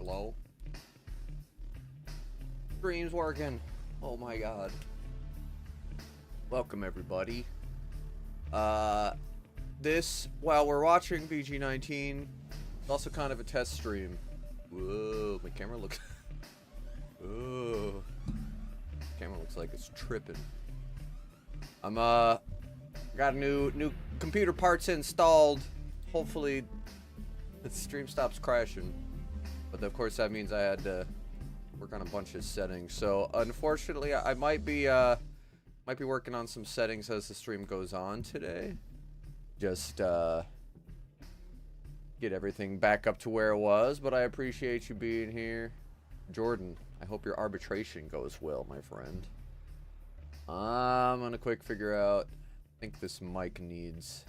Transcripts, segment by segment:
Hello? Stream's working. Oh my god. Welcome everybody. While we're watching VG19, it's also kind of a test stream. Whoa, my camera looks... Whoa. Camera looks like it's tripping. I'm, got new computer parts installed. Hopefully, the stream stops crashing. But of course that means I had to work on a bunch of settings. So unfortunately, I might be working on some settings as the stream goes on today. Just get everything back up to where it was. But I appreciate you being here, Jordan. I hope your arbitration goes well, my friend. I'm gonna quick figure out. I think this mic needs.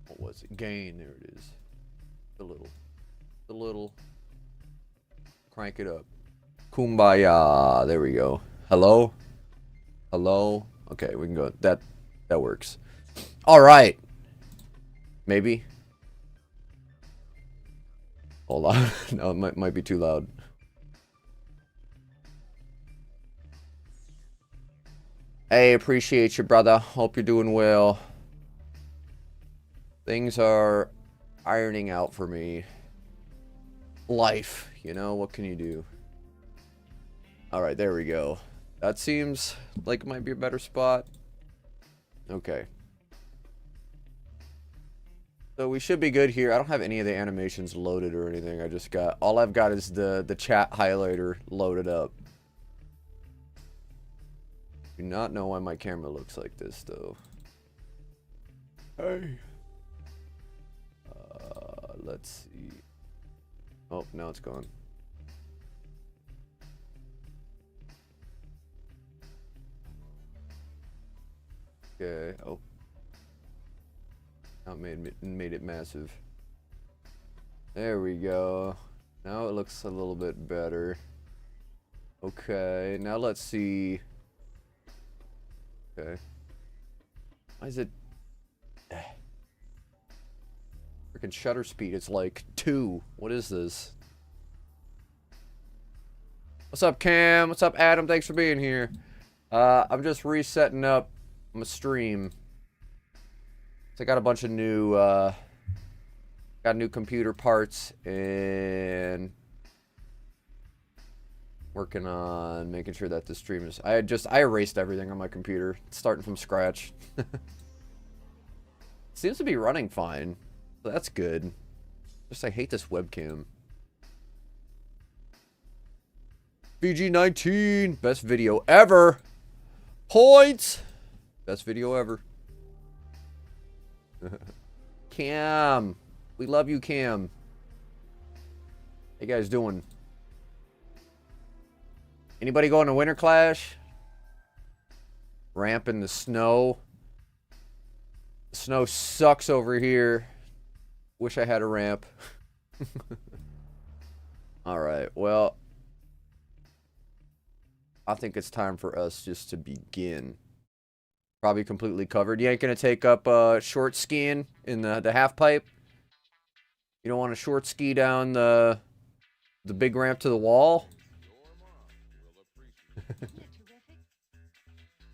What was it? Gain. There it is. The little. Crank it up. Kumbaya. There we go. Hello. Hello. Okay, we can go. That works. All right. Maybe. Hold on. No, it might be too loud. Hey, appreciate you, brother. Hope you're doing well. Things are ironing out for me. Life, you know, what can you do? Alright, there we go. That seems like it might be a better spot. Okay. So we should be good here. I don't have any of the animations loaded or anything. I just got... All I've got is the chat highlighter loaded up. Do not know why my camera looks like this, though. Hey. Let's see. Oh, now it's gone. Okay. Oh. Now it made it massive. There we go. Now it looks a little bit better. Okay. Now let's see. Okay. Why is it... Freaking shutter speed is like 2. What is this? What's up, Cam? What's up, Adam? Thanks for being here. I'm just resetting up my stream. So I got a bunch of new, got new computer parts and working on making sure that the stream is... I erased everything on my computer, starting from scratch. Seems to be running fine. So that's good. Just I hate this webcam. VG19, best video ever. Points. Best video ever. Cam, we love you, Cam. How you guys doing? Anybody going to Winter Clash? Ramp in the snow. The snow sucks over here. Wish I had a ramp. Alright, well. I think it's time for us just to begin. Probably completely covered. You ain't gonna take up short skiing in the half pipe? You don't want to short ski down the big ramp to the wall?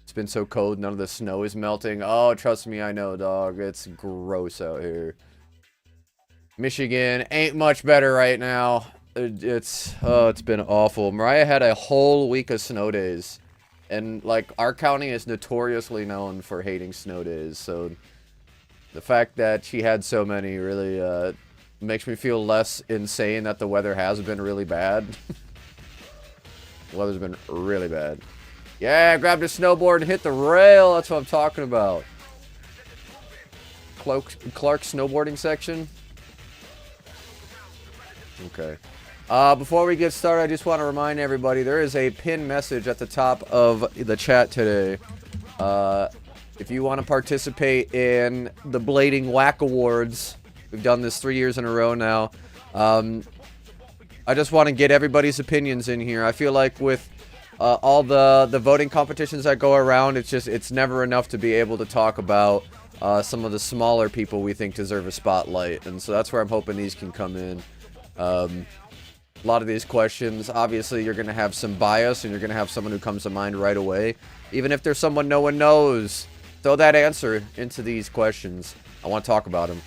It's been so cold, none of the snow is melting. Oh, trust me, I know, dog. It's gross out here. Michigan ain't much better right now. It's been awful. Mariah had a whole week of snow days. And, like, our county is notoriously known for hating snow days. So, the fact that she had so many really makes me feel less insane that the weather has been really bad. The weather's been really bad. Yeah, grab the snowboard and hit the rail. That's what I'm talking about. Clark snowboarding section. Okay. Before we get started, I just want to remind everybody there is a pinned message at the top of the chat today. If you want to participate in the Blading Whack Awards, we've done this 3 years in a row now. I just want to get everybody's opinions in here. I feel like with all the voting competitions that go around, it's never enough to be able to talk about some of the smaller people we think deserve a spotlight. And so that's where I'm hoping these can come in. A lot of these questions, obviously, you're going to have some bias, and you're going to have someone who comes to mind right away. Even if there's someone no one knows, throw that answer into these questions. I want to talk about them.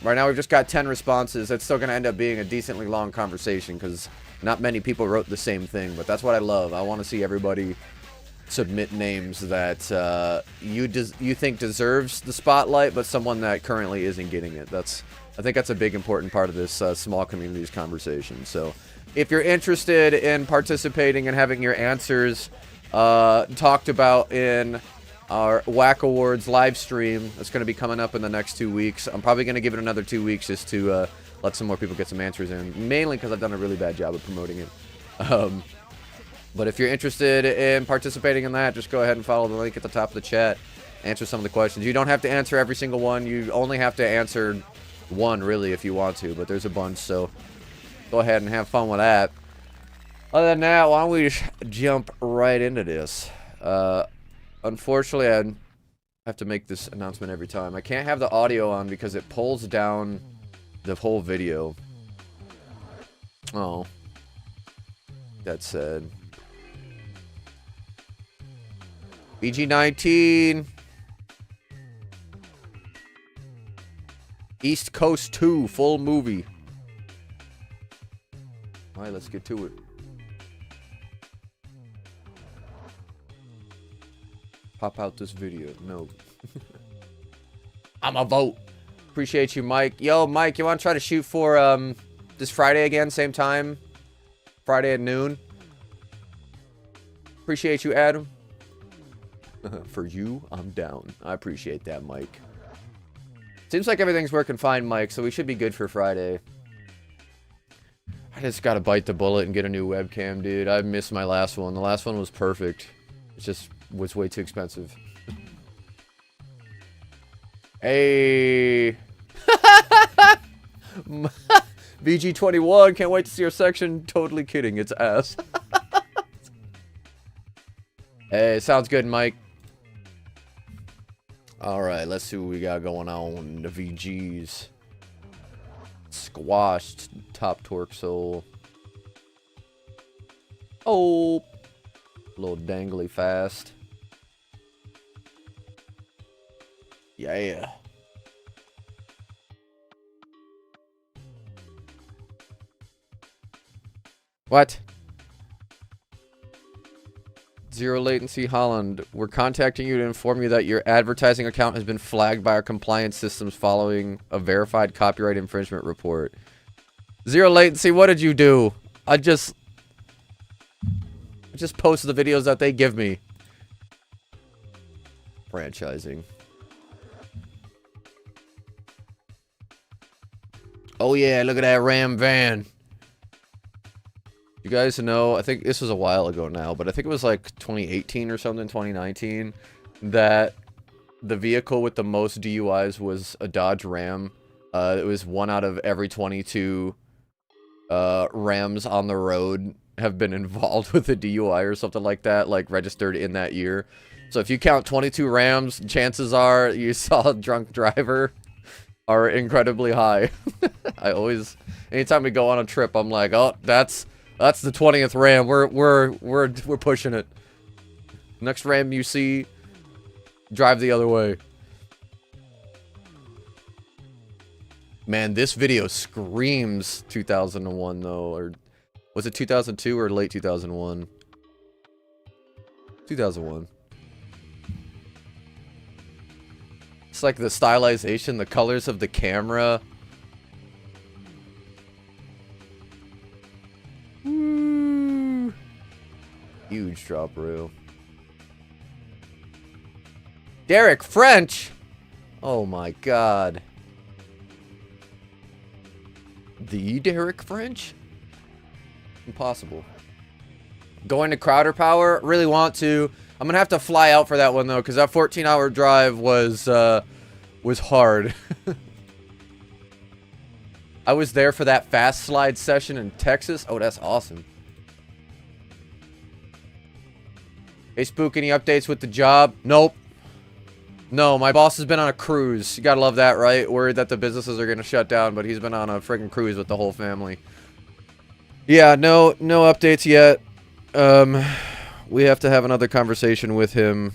Right now, we've just got 10 responses. It's still going to end up being a decently long conversation because not many people wrote the same thing. But that's what I love. I want to see everybody submit names that you think deserves the spotlight, but someone that currently isn't getting it. I think that's a big important part of this small communities conversation. So if you're interested in participating and having your answers talked about in our WAC Awards live stream, that's going to be coming up in the next 2 weeks. I'm probably going to give it another 2 weeks just to let some more people get some answers in, mainly because I've done a really bad job of promoting it. But if you're interested in participating in that, just go ahead and follow the link at the top of the chat. Answer some of the questions. You don't have to answer every single one. You only have to answer one, really, if you want to. But there's a bunch, so go ahead and have fun with that. Other than that, why don't we just jump right into this? Unfortunately, I have to make this announcement every time. I can't have the audio on because it pulls down the whole video. Oh. That's sad. VG19. East Coast 2, full movie. Alright, let's get to it. Pop out this video. No. I'm a vote. Appreciate you, Mike. Yo, Mike, you want to try to shoot for this Friday again, same time? Friday at noon. Appreciate you, Adam. For you, I'm down. I appreciate that, Mike. Seems like everything's working fine, Mike, so we should be good for Friday. I just gotta bite the bullet and get a new webcam, dude. I missed my last one. The last one was perfect. It just was way too expensive. Hey. VG21, can't wait to see your section. Totally kidding, it's ass. Hey, sounds good, Mike. Alright, let's see what we got going on. The VGs. Squashed. Top torque soul. Oh. A little dangly fast. Yeah. What? Zero latency Holland. We're contacting you to inform you that your advertising account has been flagged by our compliance systems following a verified copyright infringement report. Zero latency, what did you do? I just post the videos that they give me. Franchising. Oh yeah, look at that Ram van. You guys know, I think this was a while ago now, but I think it was like 2018 or something, 2019, that the vehicle with the most DUIs was a Dodge Ram. It was 1 out of every 22 Rams on the road have been involved with a DUI or something like that, like registered in that year. So if you count 22 Rams, chances are you saw a drunk driver are incredibly high. Anytime we go on a trip, I'm like, oh, that's the 20th Ram. We're pushing it. Next Ram you see, drive the other way. Man, this video screams 2001 though, or was it 2002 or late 2001? 2001. It's like the stylization, the colors of the camera. Woo. Huge drop reel. Derek French. Oh my god. The Derek French? Impossible. Going to Crowder Power? Really want to. I'm gonna have to fly out for that one though, because that 14-hour drive was hard. I was there for that fast slide session in Texas. Oh, that's awesome. Hey, Spook, any updates with the job? Nope. No, my boss has been on a cruise. You gotta love that, right? Worried that the businesses are gonna shut down, but he's been on a friggin' cruise with the whole family. Yeah, no updates yet. We have to have another conversation with him.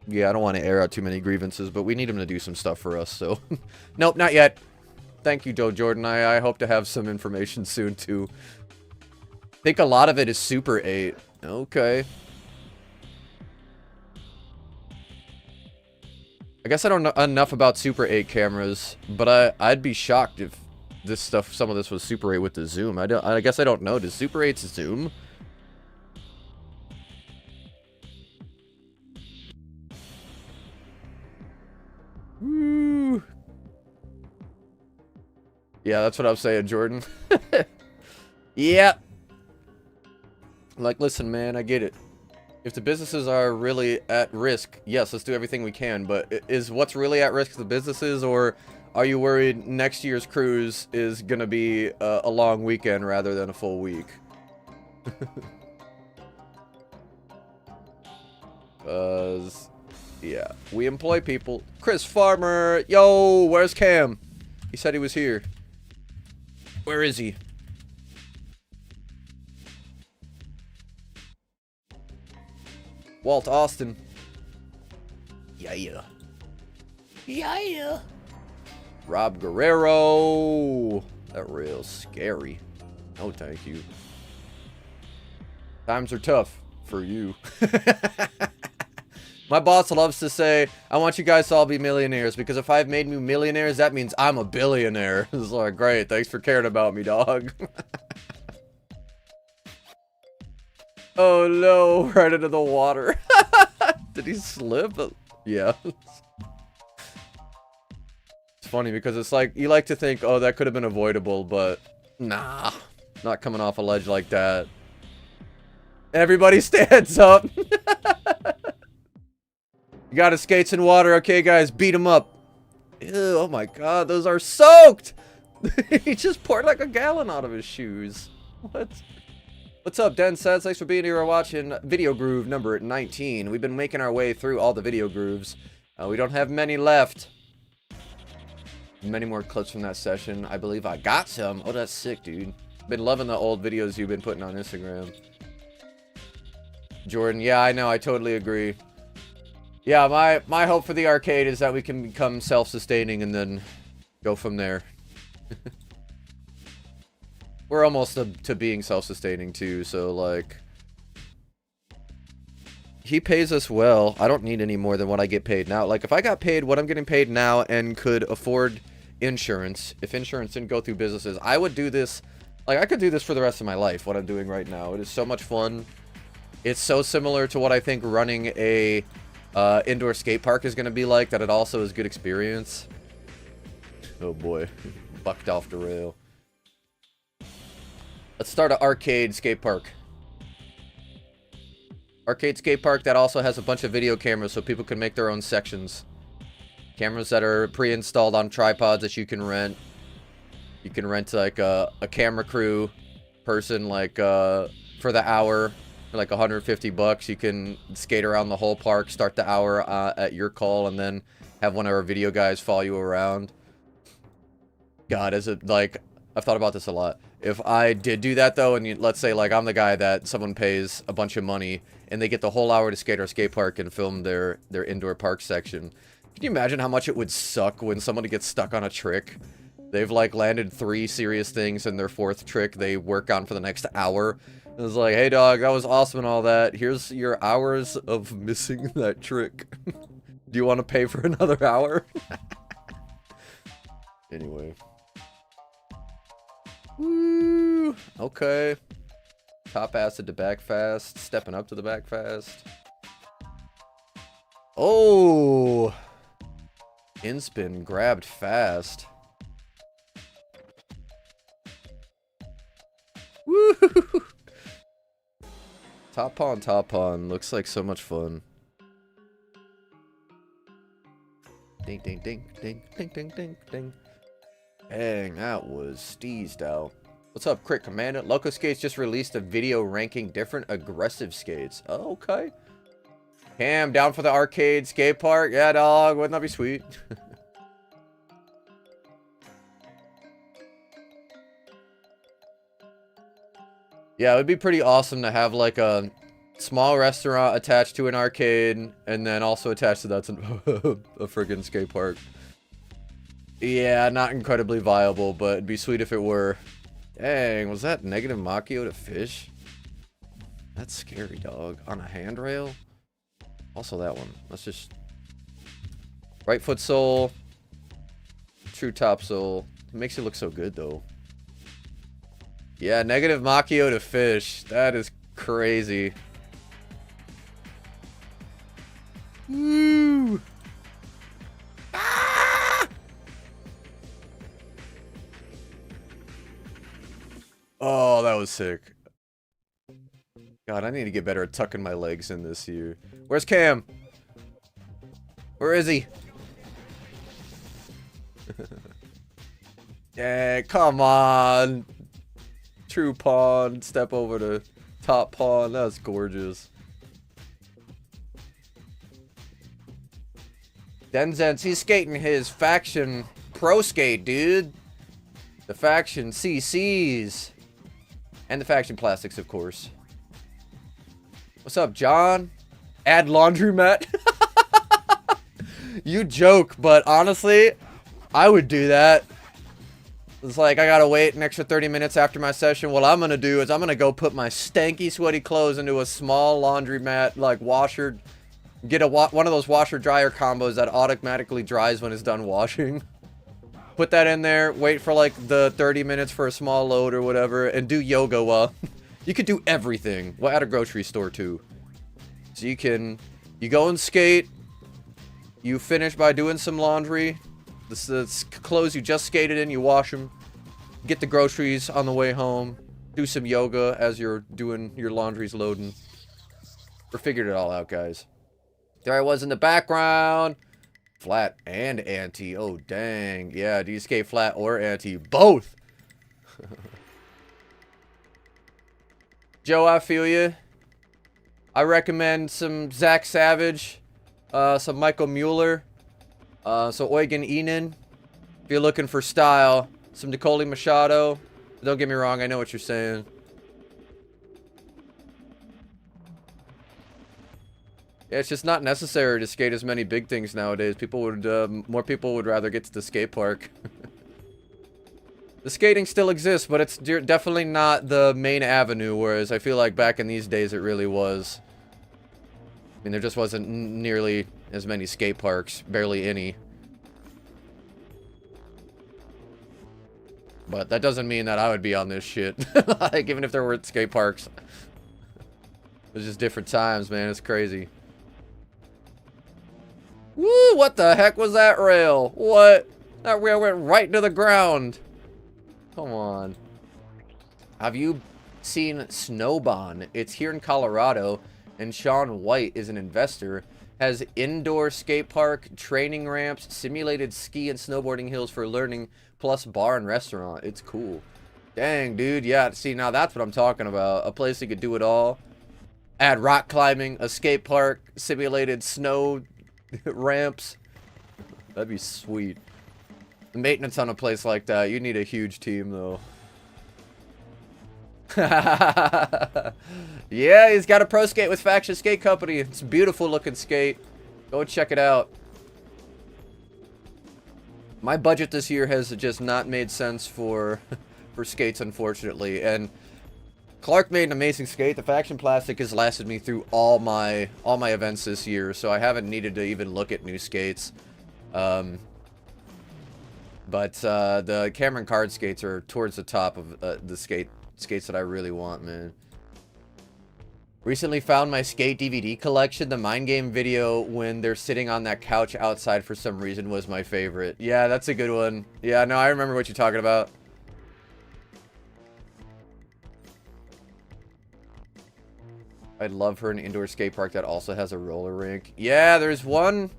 Yeah, I don't want to air out too many grievances, but we need him to do some stuff for us, so... Nope, not yet. Thank you, Joe Jordan. I hope to have some information soon, too. I think a lot of it is Super 8. Okay. I guess I don't know enough about Super 8 cameras, but I'd be shocked if this stuff, some of this was Super 8 with the zoom. I guess I don't know. Does Super 8's zoom? Woo. Yeah, that's what I'm saying, Jordan. Yeah. Like, listen, man, I get it. If the businesses are really at risk, yes, let's do everything we can, but is what's really at risk the businesses, or are you worried next year's cruise is gonna be a long weekend rather than a full week? Yeah, we employ people. Chris Farmer, yo, where's Cam? He said he was here. Where is he? Walt Austin. Yeah. Yeah. Rob Guerrero. That real scary. No, thank you. Times are tough for you. My boss loves to say, I want you guys to all be millionaires, because if I've made you millionaires, that means I'm a billionaire. It's like, great, thanks for caring about me, dog. Oh no, right into the water. Did he slip? Yeah. It's funny because it's like, you like to think, oh, that could have been avoidable, but nah, not coming off a ledge like that. Everybody stands up. You got his skates in water. Okay, guys, beat him up. Ew, oh my god, those are soaked. He just poured like a gallon out of his shoes. What? What's up, Den Says? Thanks for being here. We're watching Video Groove number 19. We've been making our way through all the video grooves. We don't have many left. Many more clips from that session. I believe I got some. Oh, that's sick, dude. Been loving the old videos you've been putting on Instagram. Jordan, yeah, I know. I totally agree. Yeah, my hope for the arcade is that we can become self-sustaining and then go from there. We're almost to being self-sustaining too, so like... He pays us well. I don't need any more than what I get paid now. Like, if I got paid what I'm getting paid now and could afford insurance, if insurance didn't go through businesses, I would do this... Like, I could do this for the rest of my life, what I'm doing right now. It is so much fun. It's so similar to what I think running a... indoor skate park is going to be like, that it also is good experience. Oh boy. Bucked off the rail. Let's start an arcade skate park. Arcade skate park that also has a bunch of video cameras so people can make their own sections. Cameras that are pre-installed on tripods that you can rent. You can rent like a camera crew person like for the hour. For like 150 bucks, you can skate around the whole park, start the hour at your call, and then have one of our video guys follow you around. God, is it like... I've thought about this a lot. If I did do that, though, and let's say, like, I'm the guy that someone pays a bunch of money, and they get the whole hour to skate our skate park and film their indoor park section. Can you imagine how much it would suck when somebody gets stuck on a trick? They've, like, landed 3 serious things, and their 4th trick they work on for the next hour. It was like, hey, dog, that was awesome and all that. Here's your hours of missing that trick. Do you want to pay for another hour? Anyway. Woo! Okay. Top acid to back fast. Stepping up to the back fast. Oh! Inspin grabbed fast. Woo! Top pawn. Looks like so much fun. Ding, ding, ding, ding, ding, ding, ding, ding. Dang, that was steezed out. What's up, Crit Commandant? Loco Skates just released a video ranking different aggressive skates. Oh, okay. Cam, down for the arcade skate park? Yeah, dog. Wouldn't that be sweet? Yeah, it would be pretty awesome to have like a small restaurant attached to an arcade, and then also attached to that's a friggin' skate park. Yeah, not incredibly viable, but it'd be sweet if it were. Dang, was that negative Machio to fish? That's scary, dog. On a handrail? Also that one. Let's just... Right foot sole. True top sole. It makes it look so good, though. Yeah, negative Machio to fish. That is crazy. Woo! Ah! Oh, that was sick. God, I need to get better at tucking my legs in this year. Where's Cam? Where is he? Yeah, come on. True pawn. Step over to top pawn. That's gorgeous. Denzens, he's skating his faction pro skate, dude. The faction CCs. And the faction plastics, of course. What's up, John? Add laundromat? You joke, but honestly, I would do that. It's like, I gotta wait an extra 30 minutes after my session. What I'm gonna do is I'm gonna go put my stanky, sweaty clothes into a small laundromat, like washer. Get one of those washer-dryer combos that automatically dries when it's done washing. Put that in there, wait for like the 30 minutes for a small load or whatever, and do yoga while... You could do everything. Well, at a grocery store, too. So you go and skate. You finish by doing some laundry. The clothes you just skated in, you wash them. Get the groceries on the way home. Do some yoga as you're doing your laundry's loading. We figured it all out, guys. There I was in the background. Flat and anti. Oh, dang. Yeah, do you skate flat or anti? Both! Joe, I feel you. I recommend some Zach Savage, some Michael Mueller, some Eugen Enan. If you're looking for style, some Nicole Machado. Don't get me wrong, I know what you're saying. Yeah, it's just not necessary to skate as many big things nowadays. More people would rather get to the skate park. The skating still exists, but it's definitely not the main avenue, whereas I feel like back in these days it really was. I mean, there just wasn't nearly as many skate parks, barely any. But that doesn't mean that I would be on this shit. Like, even if there were skate parks. It was just different times, man. It's crazy. Woo, what the heck was that rail? What? That rail went right into the ground. Come on. Have you seen Snowbond? It's here in Colorado, and Sean White is an investor. Has indoor skate park, training ramps, simulated ski and snowboarding hills for learning, plus bar and restaurant. It's cool. Dang, dude. Yeah, see, now that's what I'm talking about. A place that could do it all. Add rock climbing, a skate park, simulated snow ramps. That'd be sweet. The maintenance on a place like that, you need a huge team, though. Yeah, he's got a pro skate with Faction Skate Company. It's a beautiful looking skate. Go check it out. My budget this year has just not made sense for skates, unfortunately. And Clark made an amazing skate. The Faction Plastic has lasted me through all my events this year, so I haven't needed to even look at new skates. But the Cameron Card skates are towards the top of the skates that I really want, man. Recently found my skate DVD collection. The Mind Game video when they're sitting on that couch outside for some reason was my favorite. Yeah, that's a good one. Yeah, no, I remember what you're talking about. I'd love for an indoor skate park that also has a roller rink. Yeah, there's one.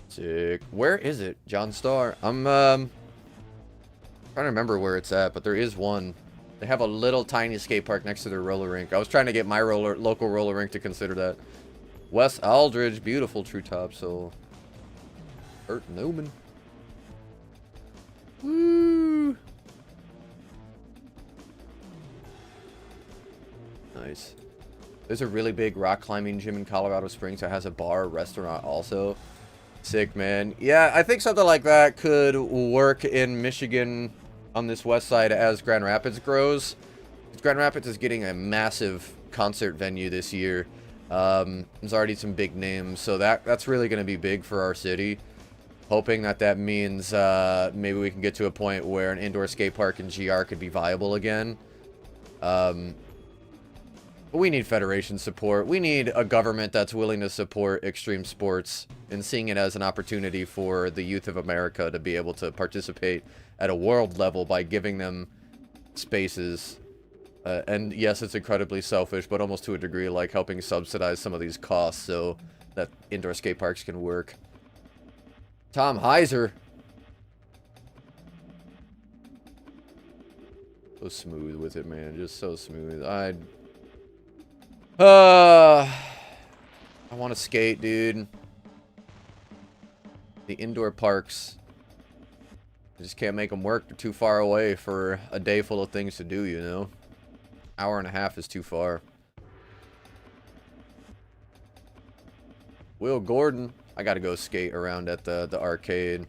Sick. Where is it? John Starr. I'm trying to remember where it's at, but there is one. They have a little tiny skate park next to their roller rink. I was trying to get my local roller rink to consider that. West Aldridge, beautiful true top. So, Bert Newman. Woo! Nice. There's a really big rock climbing gym in Colorado Springs that has a bar, restaurant also. Sick, man. Yeah, I think something like that could work in Michigan on this west side as Grand Rapids grows. Grand Rapids is getting a massive concert venue this year. There's already some big names, so that's really going to be big for our city. Hoping that means maybe we can get to a point where an indoor skate park in GR could be viable again. But we need federation support. We need a government that's willing to support extreme sports and seeing it as an opportunity for the youth of America to be able to participate at a world level by giving them spaces. And yes, it's incredibly selfish, but almost to a degree like helping subsidize some of these costs so that indoor skate parks can work. Tom Heiser. So smooth with it, man. Just so smooth. I want to skate, dude. The indoor parks. I just can't make them work. They're too far away for a day full of things to do, you know? Hour and a half is too far. Will Gordon. I gotta go skate around at the arcade.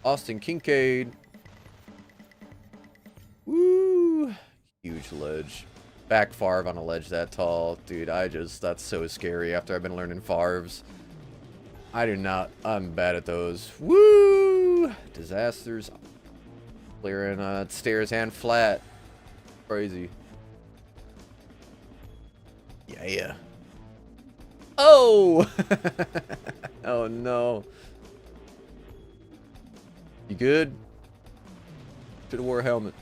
Austin Kincaid. Woo! Huge ledge. Back Farv on a ledge that tall. Dude, that's so scary after I've been learning Farvs. I'm bad at those. Woo! Disasters. Clearing stairs and flat. Crazy. Yeah. Oh! Oh no. You good? Should've wore a helmet.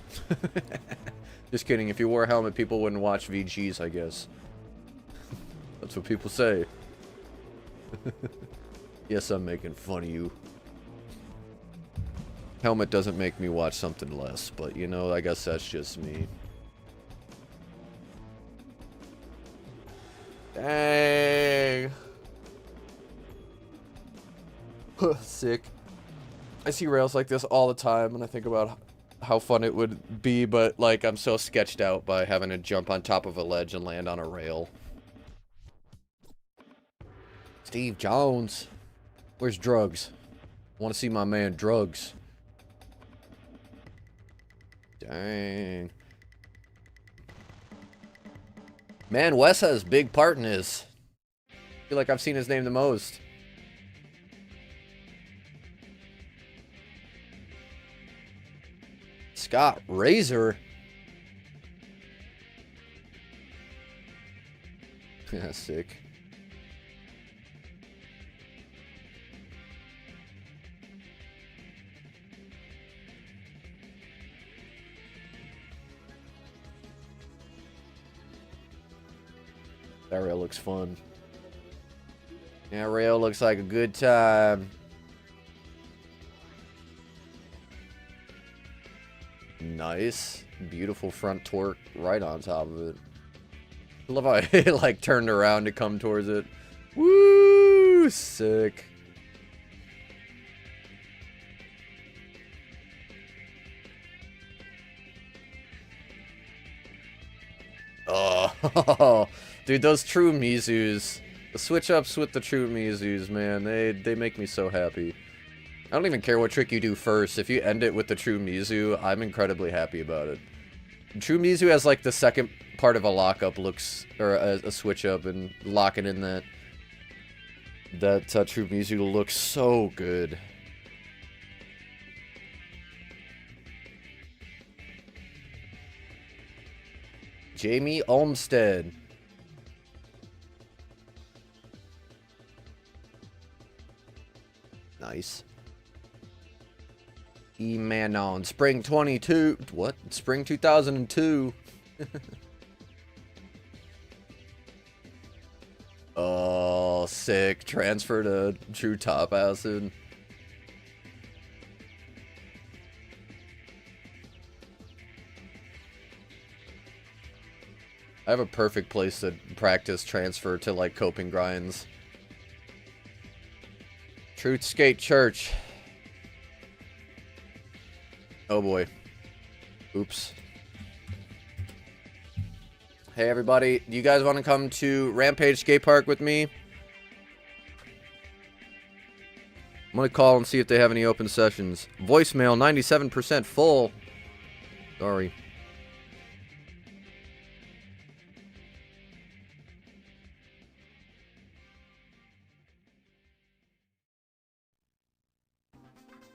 Just kidding. If you wore a helmet, people wouldn't watch VGs, I guess. That's what people say. Yes, I'm making fun of you. Helmet doesn't make me watch something less, but you know, I guess that's just me. Dang. Sick. I see rails like this all the time, and I think about how fun it would be, but like I'm so sketched out by having to jump on top of a ledge and land on a rail. Steve Jones. Where's Drugs? I want to see my man Drugs. Dang. Man, Wes has a big part in this. I feel like I've seen his name the most. Scott Razor. Yeah, sick. That rail looks fun. Yeah, rail looks like a good time. Nice. Beautiful front torque right on top of it. I love how it like turned around to come towards it. Woo! Sick. Oh, dude, those true Mizus. The switch ups with the true Mizus, man, they make me so happy. I don't even care what trick you do first. If you end it with the true Mizu, I'm incredibly happy about it. True Mizu has like the second part of a lockup looks, or a switch up, and locking in that true Mizu looks so good. Jamie Olmstead. Nice. E-Manon. Spring 22. What? Spring 2002. Oh, sick. Transfer to True Top Acid. I have a perfect place to practice transfer to, like, coping grinds. Truth Skate Church. Oh boy. Oops. Hey everybody, do you guys want to come to Rampage Skate Park with me? I'm gonna call and see if they have any open sessions. Voicemail 97% full. Sorry.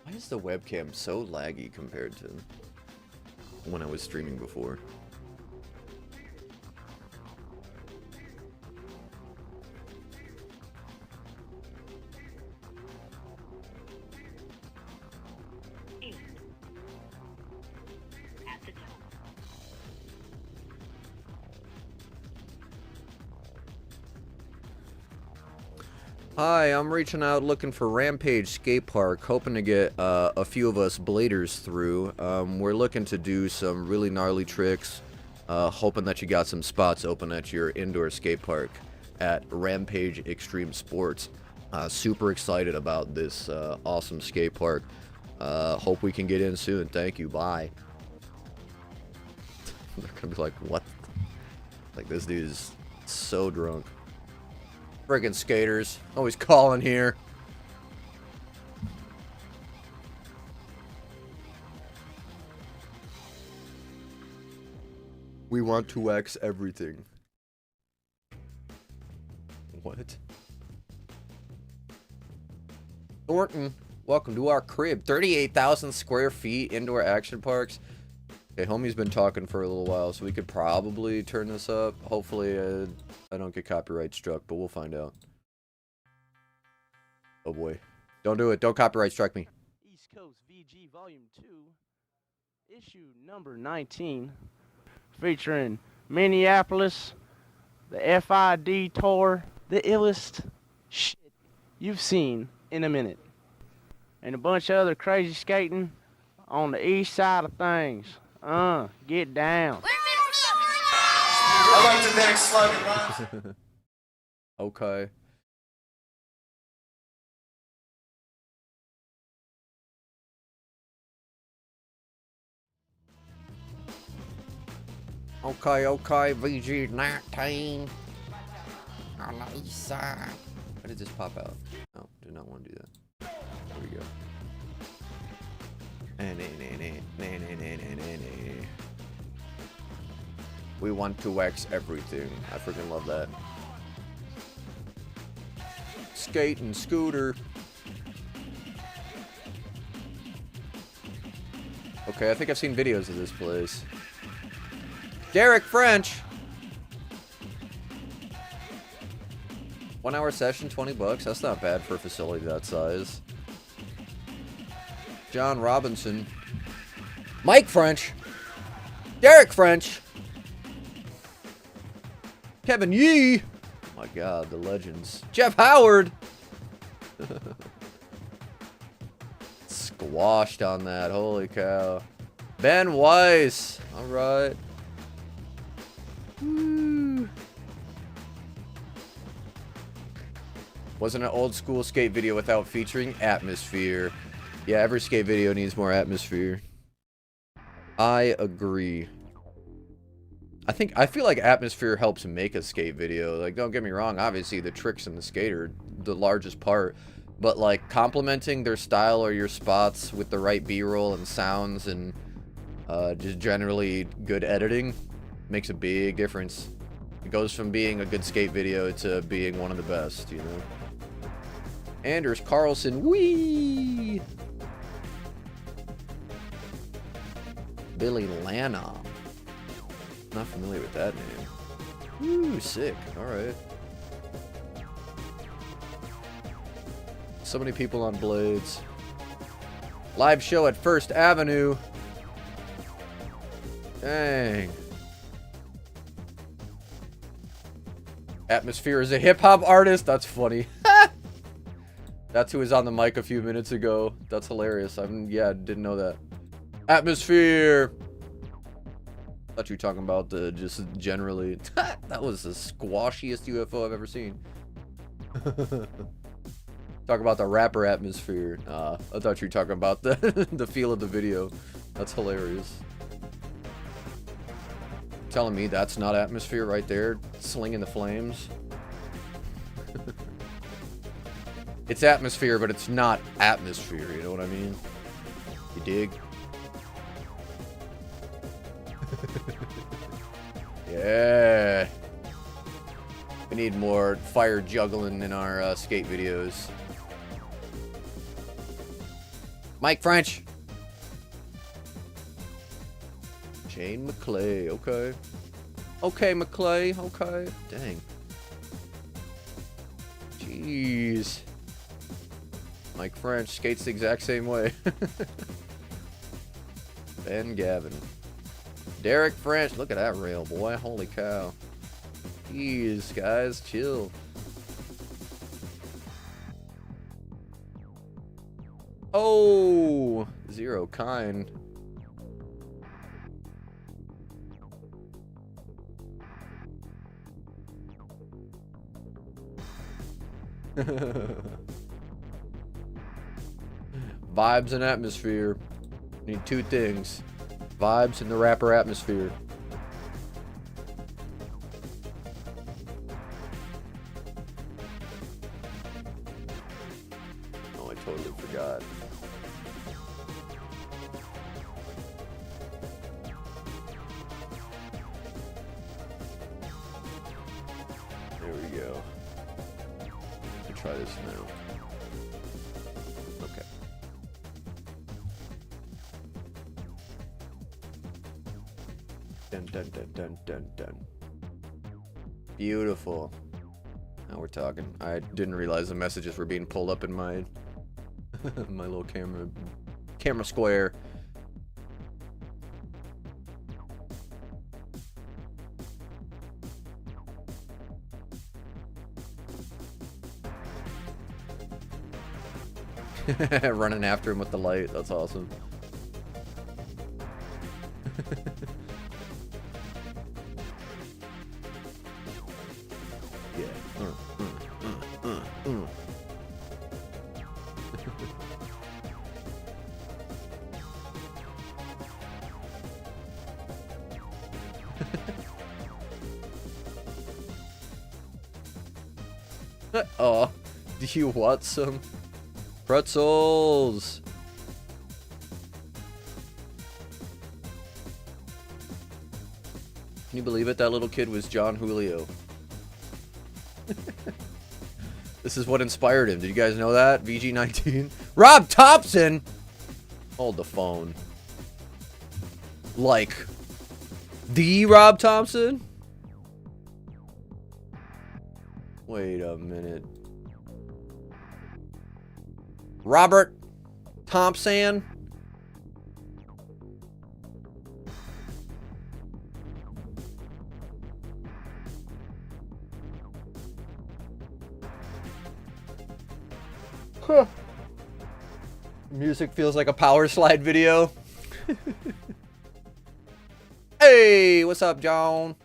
Why is the webcam so laggy compared to when I was streaming before? Hi, I'm reaching out looking for Rampage Skate Park, hoping to get a few of us bladers through. We're looking to do some really gnarly tricks, hoping that you got some spots open at your indoor skate park at Rampage Extreme Sports. Super excited about this awesome skate park. Hope we can get in soon. Thank you. Bye. They're gonna be like, what? Like, this dude is so drunk. Friggin' skaters. Always calling here. We want to X everything. What? Thornton, welcome to our crib. 38,000 square feet, indoor action parks. Okay, homie's been talking for a little while, so we could probably turn this up. Hopefully, I don't get copyright struck, but we'll find out. Oh boy. Don't do it. Don't copyright strike me. East Coast VG Volume 2, issue number 19, featuring Minneapolis, the FID tour, the illest shit you've seen in a minute, and a bunch of other crazy skating on the east side of things. Get down. I like the next slogan. Okay. Okay, VG19 on the east side. Why did this pop out? Oh, did not want to do that. There we go. We want to X everything. I freaking love that. Skate and scooter. Okay, I think I've seen videos of this place. Derek French. 1 hour session, $20. That's not bad for a facility that size. John Robinson. Mike French. Derek French. Kevin Yee. Oh my god, the legends. Jeff Howard. Squashed on that. Holy cow. Ben Weiss. Alright. Wasn't an old school skate video without featuring atmosphere. Yeah, every skate video needs more atmosphere. I agree. I feel like atmosphere helps make a skate video. Like, don't get me wrong, obviously the tricks in the skate are the largest part. But like complementing their style or your spots with the right B-roll and sounds and just generally good editing makes a big difference. It goes from being a good skate video to being one of the best, you know. Anders Carlson, wee! Billy Lana. Not familiar with that name. Ooh, sick. Alright. So many people on blades. Live show at First Avenue. Dang. Atmosphere is a hip-hop artist? That's funny. That's who was on the mic a few minutes ago. That's hilarious. Yeah, didn't know that. Atmosphere. Thought you were talking about the just generally. That was the squashiest UFO I've ever seen. Talk about the rapper atmosphere. I thought you were talking about the the feel of the video. That's hilarious. Telling me that's not atmosphere right there, slinging the flames. It's atmosphere, but it's not atmosphere. You know what I mean? You dig? Yeah. We need more fire juggling in our skate videos. Mike French. Shane McClay. Okay. Okay, McClay. Okay. Dang. Jeez. Mike French skates the exact same way. Ben Gavin. Derek French. Look at that rail, boy. Holy cow. Jeez, guys. Chill. Oh! Zero kind. Vibes and atmosphere. Need two things. Vibes and the rapper atmosphere. Oh, I totally forgot. There we go. Let's try this now. Okay. Dun dun dun dun dun dun. Beautiful. Now we're talking. I didn't realize the messages were being pulled up in my my little camera square. Running after him with the light. That's awesome. Yeah. Oh, do you want some pretzels? Can you believe it? That little kid was John Julio. This is what inspired him. Did you guys know that? VG19. Rob Thompson! Hold the phone. Like, the Rob Thompson? Wait a minute. Robert Thompson? Huh. Music feels like a power slide video. Hey, what's up, John?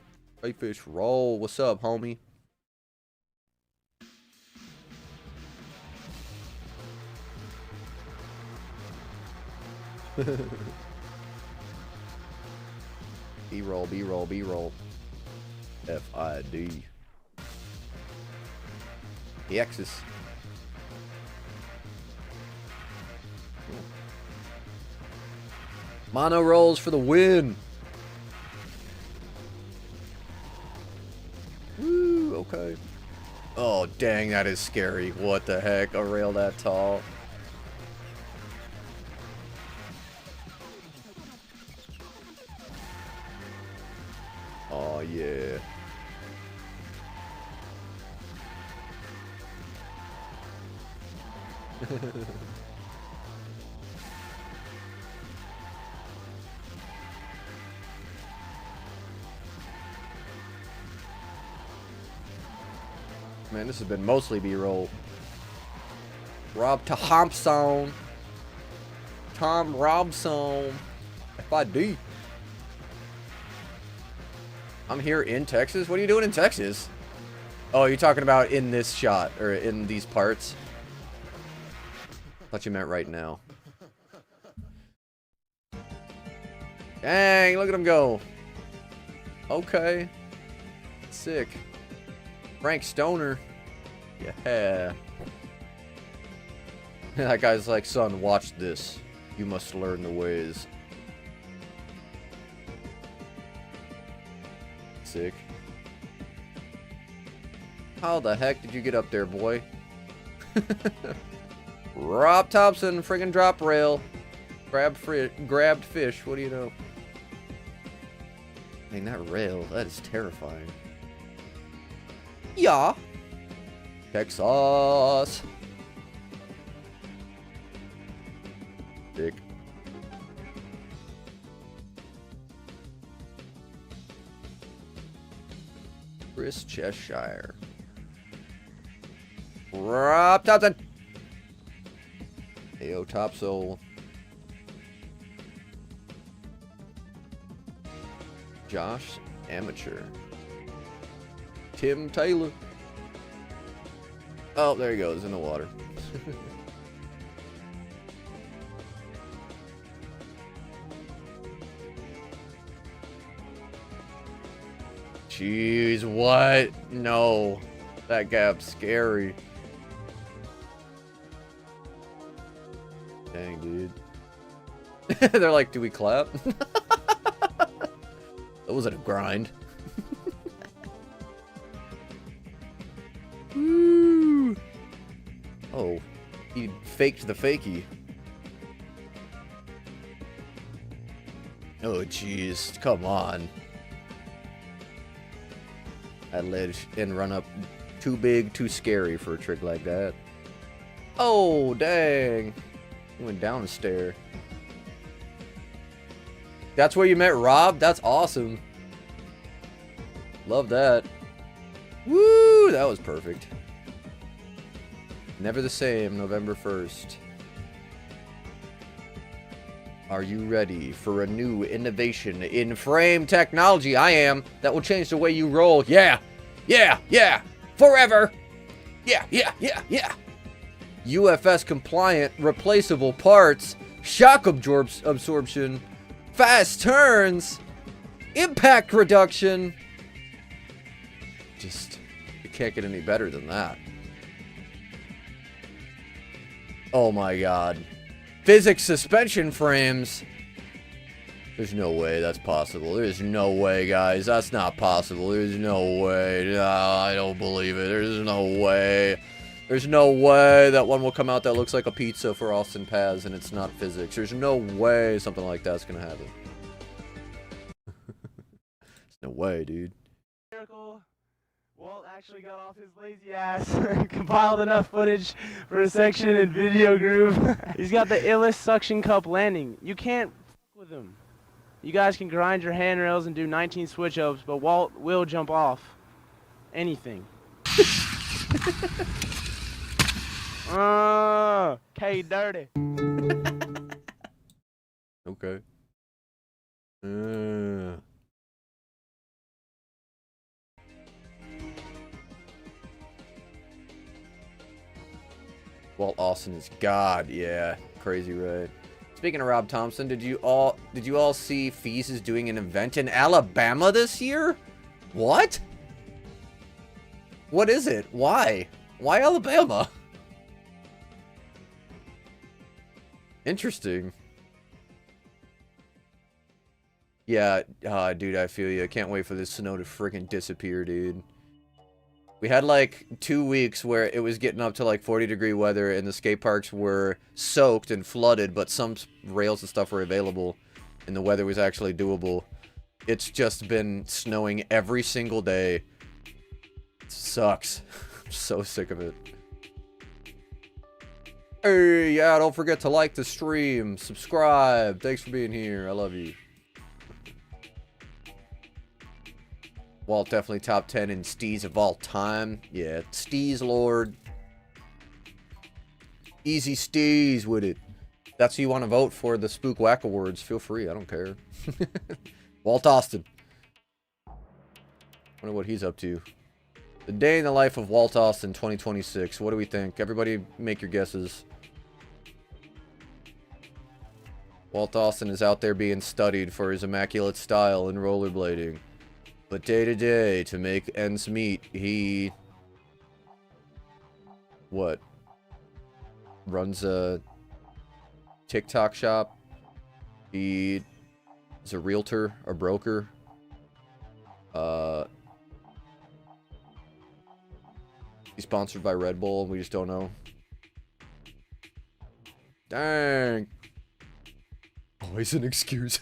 Fish roll. What's up, homie? B-roll, B-roll, B-roll. F-I-D. The X's. Mono rolls for the win. Woo, okay. Oh, dang, that is scary. What the heck? A rail that tall. Oh, yeah. Man, this has been mostly B-roll. Rob Thompson. Tom Robson. FID. I'm here in Texas? What are you doing in Texas? Oh, you're talking about in this shot, or in these parts? Thought you meant right now. Dang, look at him go. Okay. Sick. Frank Stoner. Yeah. That guy's like, son, watch this. You must learn the ways. Sick. How the heck did you get up there, boy? Rob Thompson, friggin' drop rail. Grabbed fish, what do you know? Dang, that rail, that is terrifying. Yeah. Texas. Dick. Chris Cheshire. Rob Thompson. Ayo, Topsoul. Josh Amateur. Tim Taylor. Oh, there he goes in the water. Jeez, what? No. That gap's scary. Dang, dude. They're like, do we clap? That wasn't a grind. Woo. Oh, he faked the fakie. Oh, jeez. Come on. That ledge and run up too big, too scary for a trick like that. Oh, dang. He went down a stair. That's where you met Rob? That's awesome. Love that. Woo! That was perfect. Never the same, November 1st. Are you ready for a new innovation in frame technology? I am. That will change the way you roll. Yeah. Yeah. Yeah. Forever. Yeah. Yeah. Yeah. Yeah. UFS compliant replaceable parts. Shock absorption. Fast turns. Impact reduction. Just, it can't get any better than that. Oh my god. Physics suspension frames. There's no way that's possible. There's no way, guys. That's not possible. There's no way. No, I don't believe it. There's no way. There's no way that one will come out that looks like a pizza for Austin Paz and it's not physics. There's no way something like that's gonna happen. There's no way, dude. Miracle. Walt actually got off his lazy ass, compiled enough footage for a section in Video Groove. He's got the illest suction cup landing. You can't fuck with him. You guys can grind your handrails and do 19 switch ups, but Walt will jump off anything. K dirty. Okay. Walt Austin is God, yeah. Crazy, right? Speaking of Rob Thompson, did you all see Fees is doing an event in Alabama this year? What? What is it? Why? Why Alabama? Interesting. Yeah, dude, I feel you. I can't wait for this snow to freaking disappear, dude. We had like 2 weeks where it was getting up to like 40-degree weather and the skate parks were soaked and flooded, but some rails and stuff were available and the weather was actually doable. It's just been snowing every single day. It sucks. I'm so sick of it. Hey, yeah, don't forget to like the stream, subscribe. Thanks for being here. I love you. Walt definitely top 10 in steez of all time. Yeah, steez lord. Easy steez with it. That's who you want to vote for the Spook Whack Awards. Feel free, I don't care. Walt Austin. Wonder what he's up to. The day in the life of Walt Austin 2026. What do we think? Everybody make your guesses. Walt Austin is out there being studied for his immaculate style in rollerblading. But day to day, to make ends meet, he... What? Runs a TikTok shop. He is a realtor, a broker. He's sponsored by Red Bull. We just don't know. Dang. Always an excuse.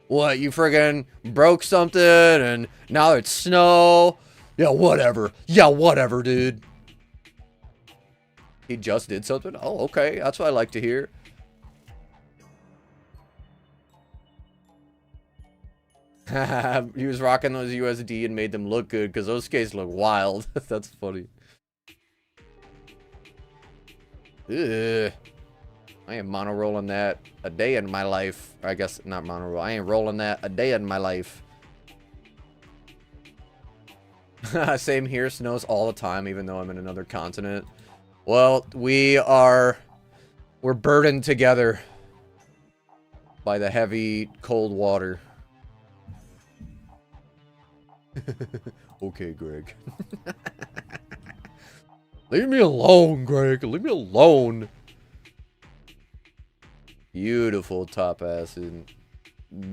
What, you friggin' broke something and now it's snow? Yeah, whatever. Yeah, whatever, dude. He just did something? Oh, okay. That's what I like to hear. He was rocking those USD and made them look good because those skates look wild. That's funny. Ugh. I ain't mono-rolling that a day in my life. I guess not mono-roll. I ain't rolling that a day in my life. Same here. Snows all the time, even though I'm in another continent. Well, we're burdened together by the heavy, cold water. Okay, Greg. Leave me alone, Greg. Leave me alone. Beautiful top acid.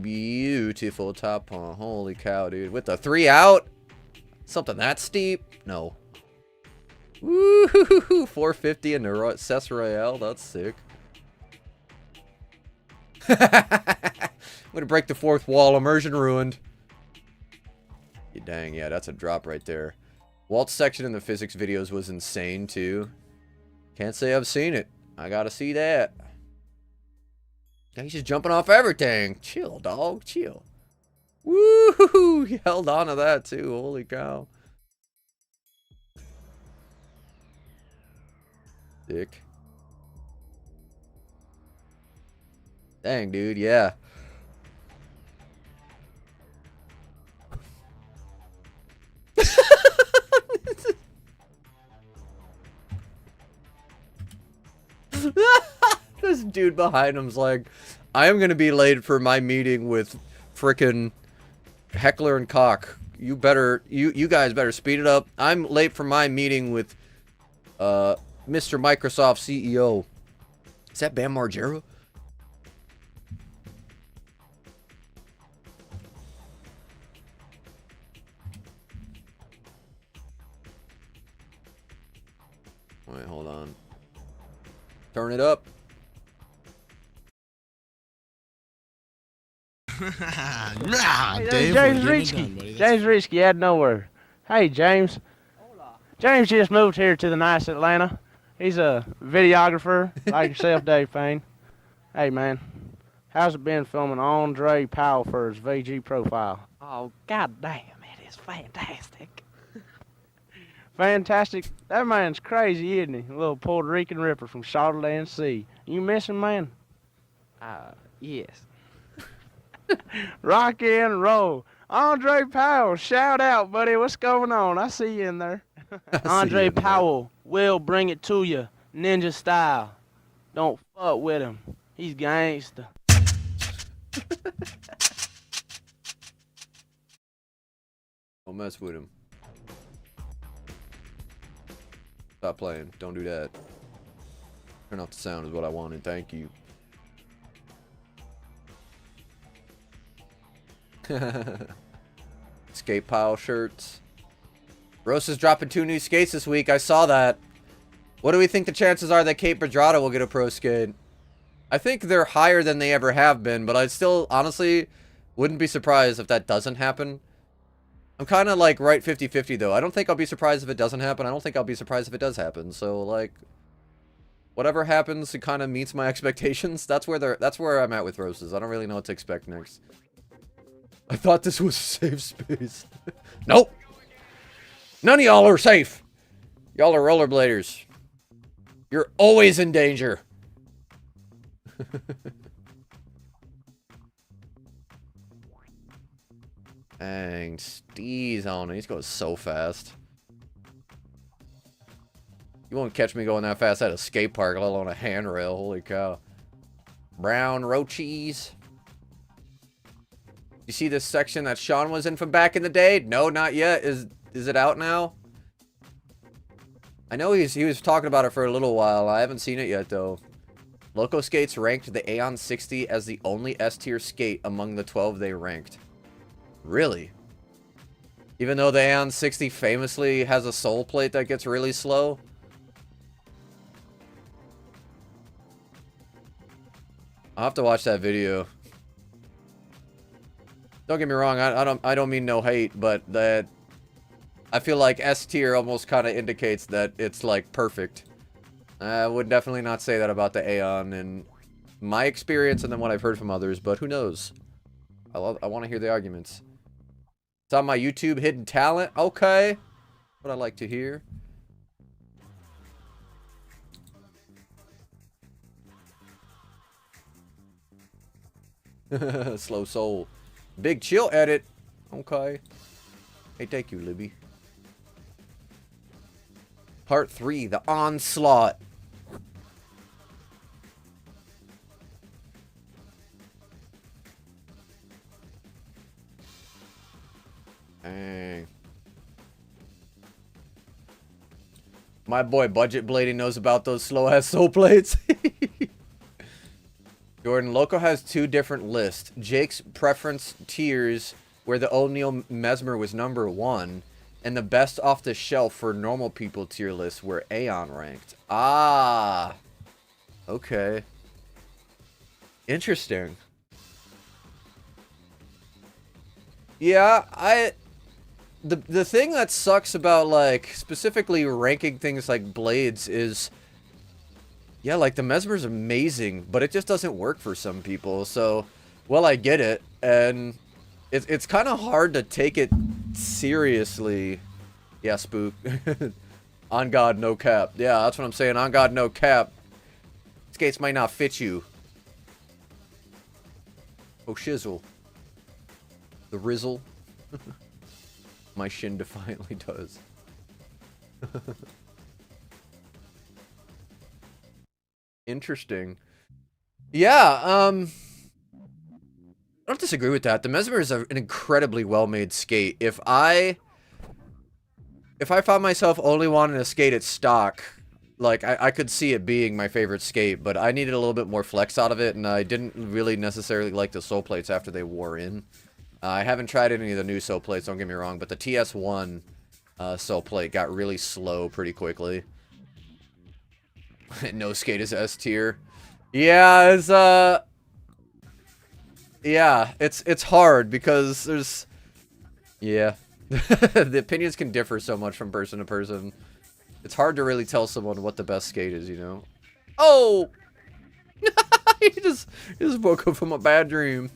Beautiful top pump. Holy cow, dude. With the 3 out? Something that steep? No. Woo-hoo-hoo-hoo. 450 in the Cess Royale. That's sick. I'm gonna break the 4th wall. Immersion ruined. Yeah, dang, yeah, that's a drop right there. Walt's section in the physics videos was insane, too. Can't say I've seen it. I gotta see that. He's just jumping off everything. Chill, dog. Chill. Woo-hoo-hoo. He held on to that, too. Holy cow. Sick. Dang, dude. Yeah. This dude behind him's like, I am gonna be late for my meeting with frickin' Heckler and Koch. You guys better speed it up. I'm late for my meeting with Mr. Microsoft CEO. Is that Bam Margera? Wait, hold on. Turn it up. Hey, James Reetzke. James Reetzke out of nowhere. Hey, James. James just moved here to the nice Atlanta. He's a videographer like yourself, Dave Payne. Hey, man. How's it been filming Andre Powell for his VG profile? Oh, goddamn, it is fantastic. Fantastic. That man's crazy, isn't he? A little Puerto Rican ripper from Shawtyland Sea. You miss him, man? Yes. Rock and roll. Andre Powell, shout out, buddy. What's going on? I see you in there. Andre Powell will bring it to you, ninja style. Don't fuck with him. He's gangsta. Don't mess with him. Stop playing. Don't do that. Turn off the sound is what I wanted. Thank you. Skate pile shirts. Rose is dropping 2 new skates this week. I saw that. What do we think the chances are that Kate Pedrada will get a pro skate? I think they're higher than they ever have been, but I still, honestly, wouldn't be surprised if that doesn't happen. I'm kind of like right 50-50 though. I don't think I'll be surprised if it doesn't happen. I don't think I'll be surprised if it does happen. So like, whatever happens, it kind of meets my expectations. That's where I'm at with Roses. I don't really know what to expect next. I thought this was a safe space. Nope. None of y'all are safe. Y'all are rollerbladers. You're always in danger. Dang, steez on it. He's going so fast. You won't catch me going that fast at a skate park, let alone a handrail. Holy cow. Brown roachies. You see this section that Sean was in from back in the day? No, not yet. Is it out now? I know he was talking about it for a little while. I haven't seen it yet, though. Loco Skates ranked the Aeon 60 as the only S-tier skate among the 12 they ranked. Really? Even though the Aeon 60 famously has a sole plate that gets really slow? I'll have to watch that video. Don't get me wrong, I don't mean no hate, but that I feel like S tier almost kind of indicates that it's like perfect. I would definitely not say that about the Aeon in my experience and then what I've heard from others, but who knows? I want to hear the arguments. It's on my YouTube, Hidden Talent. Okay. What I like to hear. Slow soul. Big chill edit. Okay. Hey, thank you, Libby. Part 3, the onslaught. Dang. My boy Budget Blading knows about those slow-ass soul plates. Jordan, Loco has 2 different lists. Jake's preference tiers, where the O'Neal Mesmer was number 1, and the best off the shelf for normal people tier list, where Aeon ranked. Ah, okay. Interesting. Yeah, the thing that sucks about, like, specifically ranking things like blades is, yeah, like, the Mesmer's amazing, but it just doesn't work for some people, so, well, I get it, and it's kind of hard to take it seriously. Yeah, Spook. On God, no cap. Yeah, that's what I'm saying, on God, no cap. Skates might not fit you. Oh, shizzle. The Rizzle. My shin defiantly does. Interesting. Yeah, I don't disagree with that. The Mesmer is an incredibly well-made skate. If I found myself only wanting to skate at stock, like, I could see it being my favorite skate, but I needed a little bit more flex out of it, and I didn't really necessarily like the sole plates after they wore in. I haven't tried any of the new sole plates, don't get me wrong, but the TS1 sole plate got really slow pretty quickly. No skate is S tier. Yeah, it's hard because there's, yeah. The opinions can differ so much from person to person. It's hard to really tell someone what the best skate is, you know? Oh! he just woke up from a bad dream.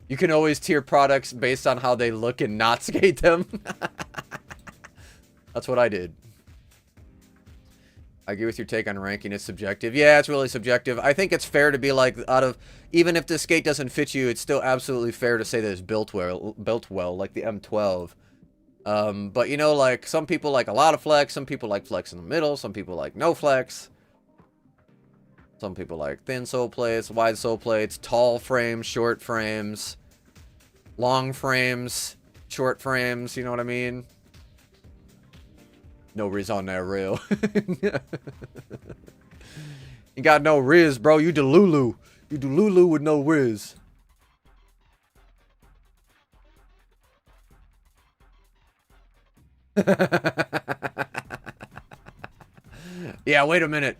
You can always tier products based on how they look and not skate them. That's what I did. I agree with your take on ranking. It's subjective. Yeah, it's really subjective. I think it's fair to be like, even if the skate doesn't fit you, it's still absolutely fair to say that it's built well, like the M12. But you know, like, some people like a lot of flex, some people like flex in the middle, some people like no flex. Some people like thin sole plates, wide sole plates, tall frames, short frames, long frames, short frames, you know what I mean? No riz on that rail. You got no riz, bro. You Delulu. You Delulu with no riz. Yeah, wait a minute.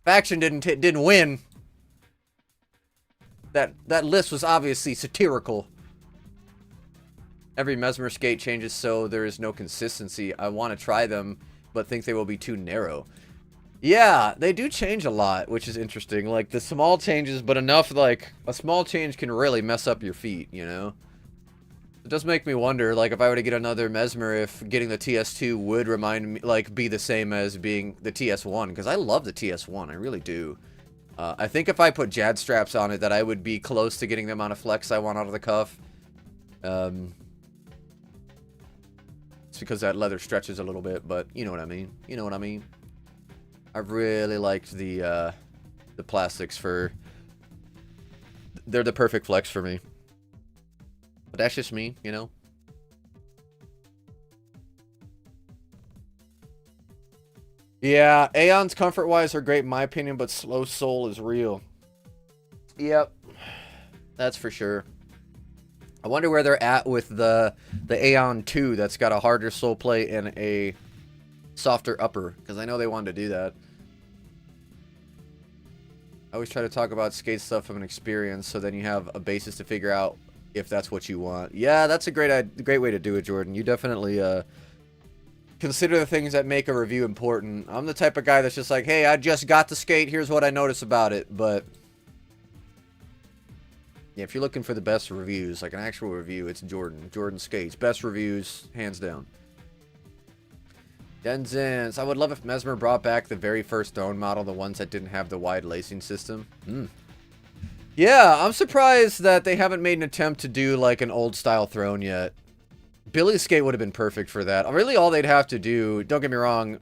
Faction didn't win. That list was obviously satirical. Every Mesmer skate changes, so there is no consistency. I want to try them, but think they will be too narrow. Yeah, they do change a lot, which is interesting. Like, the small changes, but enough, like, a small change can really mess up your feet, you know? It does make me wonder, like, if I were to get another Mesmer, if getting the TS2 would remind me, like, be the same as being the TS1, because I love the TS1, I really do. I think if I put Jad straps on it, that I would be close to getting the amount of flex I want out of the cuff. It's because that leather stretches a little bit, but you know what I mean. You know what I mean. I really liked the plastics for... They're the perfect flex for me. But that's just me, you know. Yeah, Aeons comfort-wise are great in my opinion, but Slow Soul is real. Yep. That's for sure. I wonder where they're at with the Aeon 2 that's got a harder sole plate and a softer upper, because I know they wanted to do that. I always try to talk about skate stuff from an experience, so then you have a basis to figure out if that's what you want. Yeah, that's a great way to do it, Jordan. You definitely consider the things that make a review important. I'm the type of guy that's just like, hey, I just got the skate, here's what I notice about it. But yeah, if you're looking for the best reviews, like an actual review, it's Jordan. Jordan Skates. Best reviews, hands down. Denzins. I would love if Mesmer brought back the very first Throne model, the ones that didn't have the wide lacing system. Yeah, I'm surprised that they haven't made an attempt to do like an old style Throne yet. Billy's skate would have been perfect for that. Really, all they'd have to do, don't get me wrong,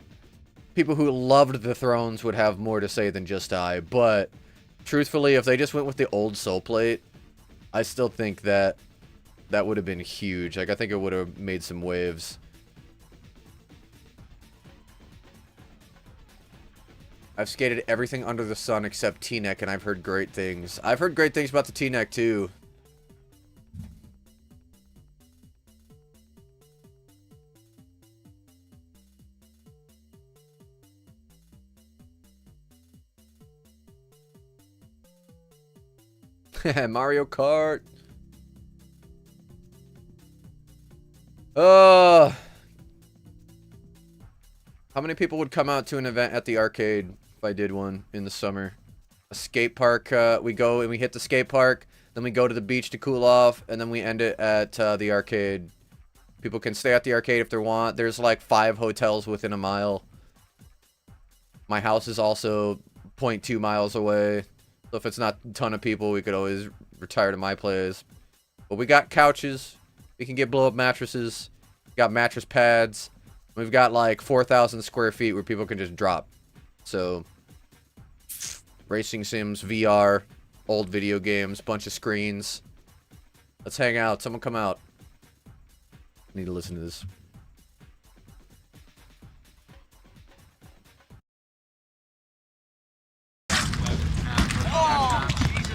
people who loved the Thrones would have more to say than just I, but truthfully, if they just went with the old sole plate, I still think that that would have been huge. Like, I think it would have made some waves. I've skated everything under the sun except T-neck, and I've heard great things. I've heard great things about the T-neck, too. Mario Kart. How many people would come out to an event at the arcade if I did one in the summer? A skate park, we go and we hit the skate park, then we go to the beach to cool off, and then we end it at the arcade. People can stay at the arcade if they want. There's like 5 hotels within a mile. My house is also 0.2 miles away. So if it's not a ton of people, we could always retire to my place. But we got couches. We can get blow-up mattresses. We got mattress pads. We've got like 4,000 square feet where people can just drop. So, racing sims, VR, old video games, bunch of screens. Let's hang out. Someone come out. I need to listen to this.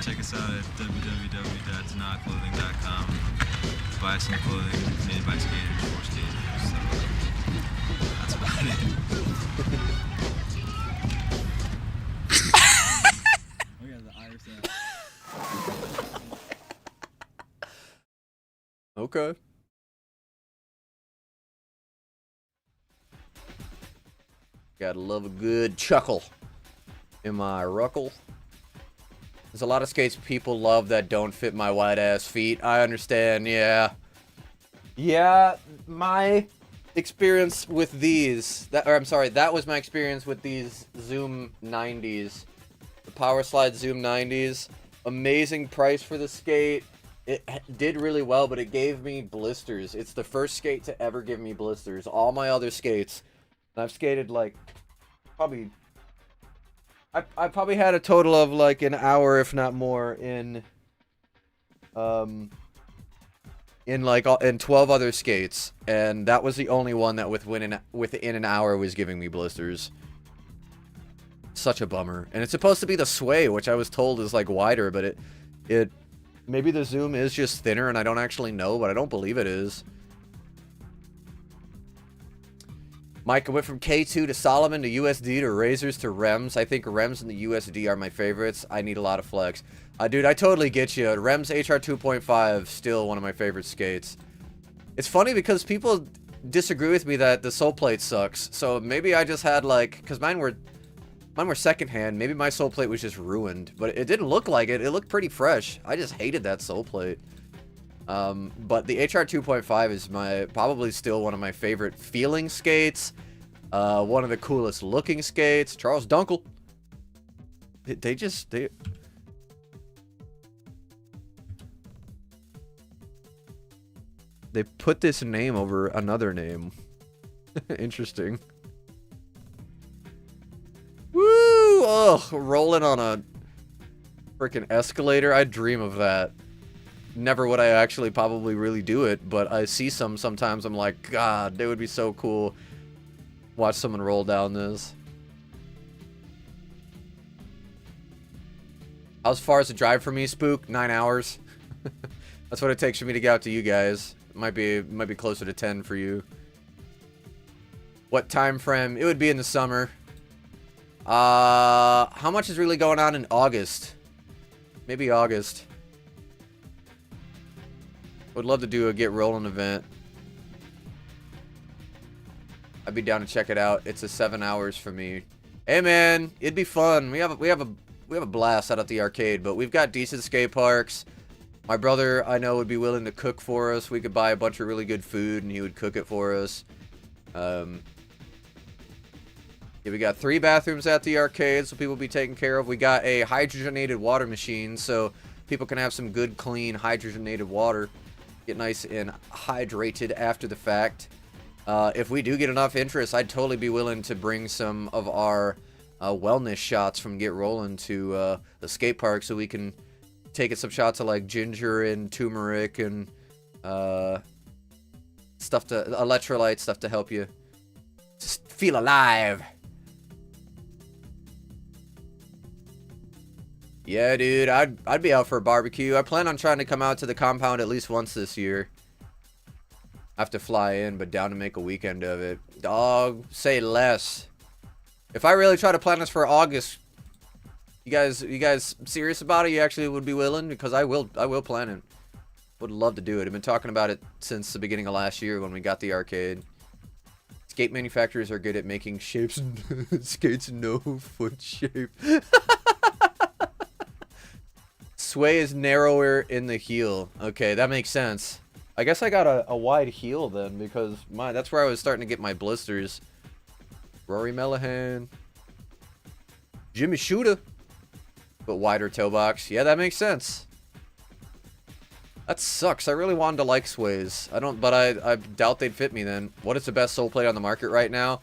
Check us out at www.denotclothing.com. Buy some clothing made by skaters for skaters. So that's about it. We got the Irish Okay. Gotta love a good chuckle. Am I ruckle? There's a lot of skates people love that don't fit my wide ass feet. I understand, yeah. Yeah, my experience with these, that was my experience with these Zoom 90s. The Power Slide Zoom 90s. Amazing price for the skate. It did really well, but it gave me blisters. It's the first skate to ever give me blisters. All my other skates, I've skated like probably... I probably had a total of like an hour, if not more, in 12 other skates, and that was the only one that within an hour was giving me blisters. Such a bummer. And it's supposed to be the Sway, which I was told is like wider, but it maybe the Zoom is just thinner, and I don't actually know, but I don't believe it is. Mike, I went from K2 to Solomon to USD to Razors to Rems. I think Rems and the USD are my favorites. I need a lot of flex. Dude, I totally get you. Rems HR 2.5, still one of my favorite skates. It's funny because people disagree with me that the sole plate sucks. So maybe I just had like, because mine were secondhand. Maybe my sole plate was just ruined, but it didn't look like it. It looked pretty fresh. I just hated that sole plate. But the HR 2.5 is probably still one of my favorite feeling skates. One of the coolest looking skates. Charles Dunkel. They put this name over another name. Interesting. Woo! Oh, rolling on a freaking escalator. I dream of that. Never would I actually probably really do it, but I see some sometimes. I'm like, God, they would be so cool. Watch someone roll down this. How far is the drive for me, Spook? 9 hours. That's what it takes for me to get out to you guys. It might be closer to 10 for you. What time frame? It would be in the summer. How much is really going on in August? Maybe August. Would love to do a get rolling event. I'd be down to check it out. It's a 7 hours for me. Hey man, it'd be fun. We have a blast out at the arcade, but we've got decent skate parks. My brother, I know, would be willing to cook for us. We could buy a bunch of really good food, and he would cook it for us. Yeah, we got 3 bathrooms at the arcade, so people will be taken care of. We got a hydrogenated water machine, so people can have some good, clean, hydrogenated water. Get nice and hydrated after the fact. If we do get enough interest, I'd totally be willing to bring some of our wellness shots from Get Rollin' to the skate park, so we can take some shots of like ginger and turmeric and stuff to electrolyte stuff to help you just feel alive. Yeah, dude, I'd be out for a barbecue. I plan on trying to come out to the compound at least once this year. I have to fly in, but down to make a weekend of it. Dog, say less. If I really try to plan this for August, you guys serious about it? You actually would be willing? Because I will plan it. Would love to do it. I've been talking about it since the beginning of last year when we got the arcade. Skate manufacturers are good at making shapes and skates no foot shape. Sway is narrower in the heel. Okay, that makes sense. I guess I got a wide heel then, because that's where I was starting to get my blisters. Rory Mellahan. Jimmy Shooter. But wider toe box. Yeah, that makes sense. That sucks. I really wanted to like Sways. But I doubt they'd fit me then. What is the best sole plate on the market right now?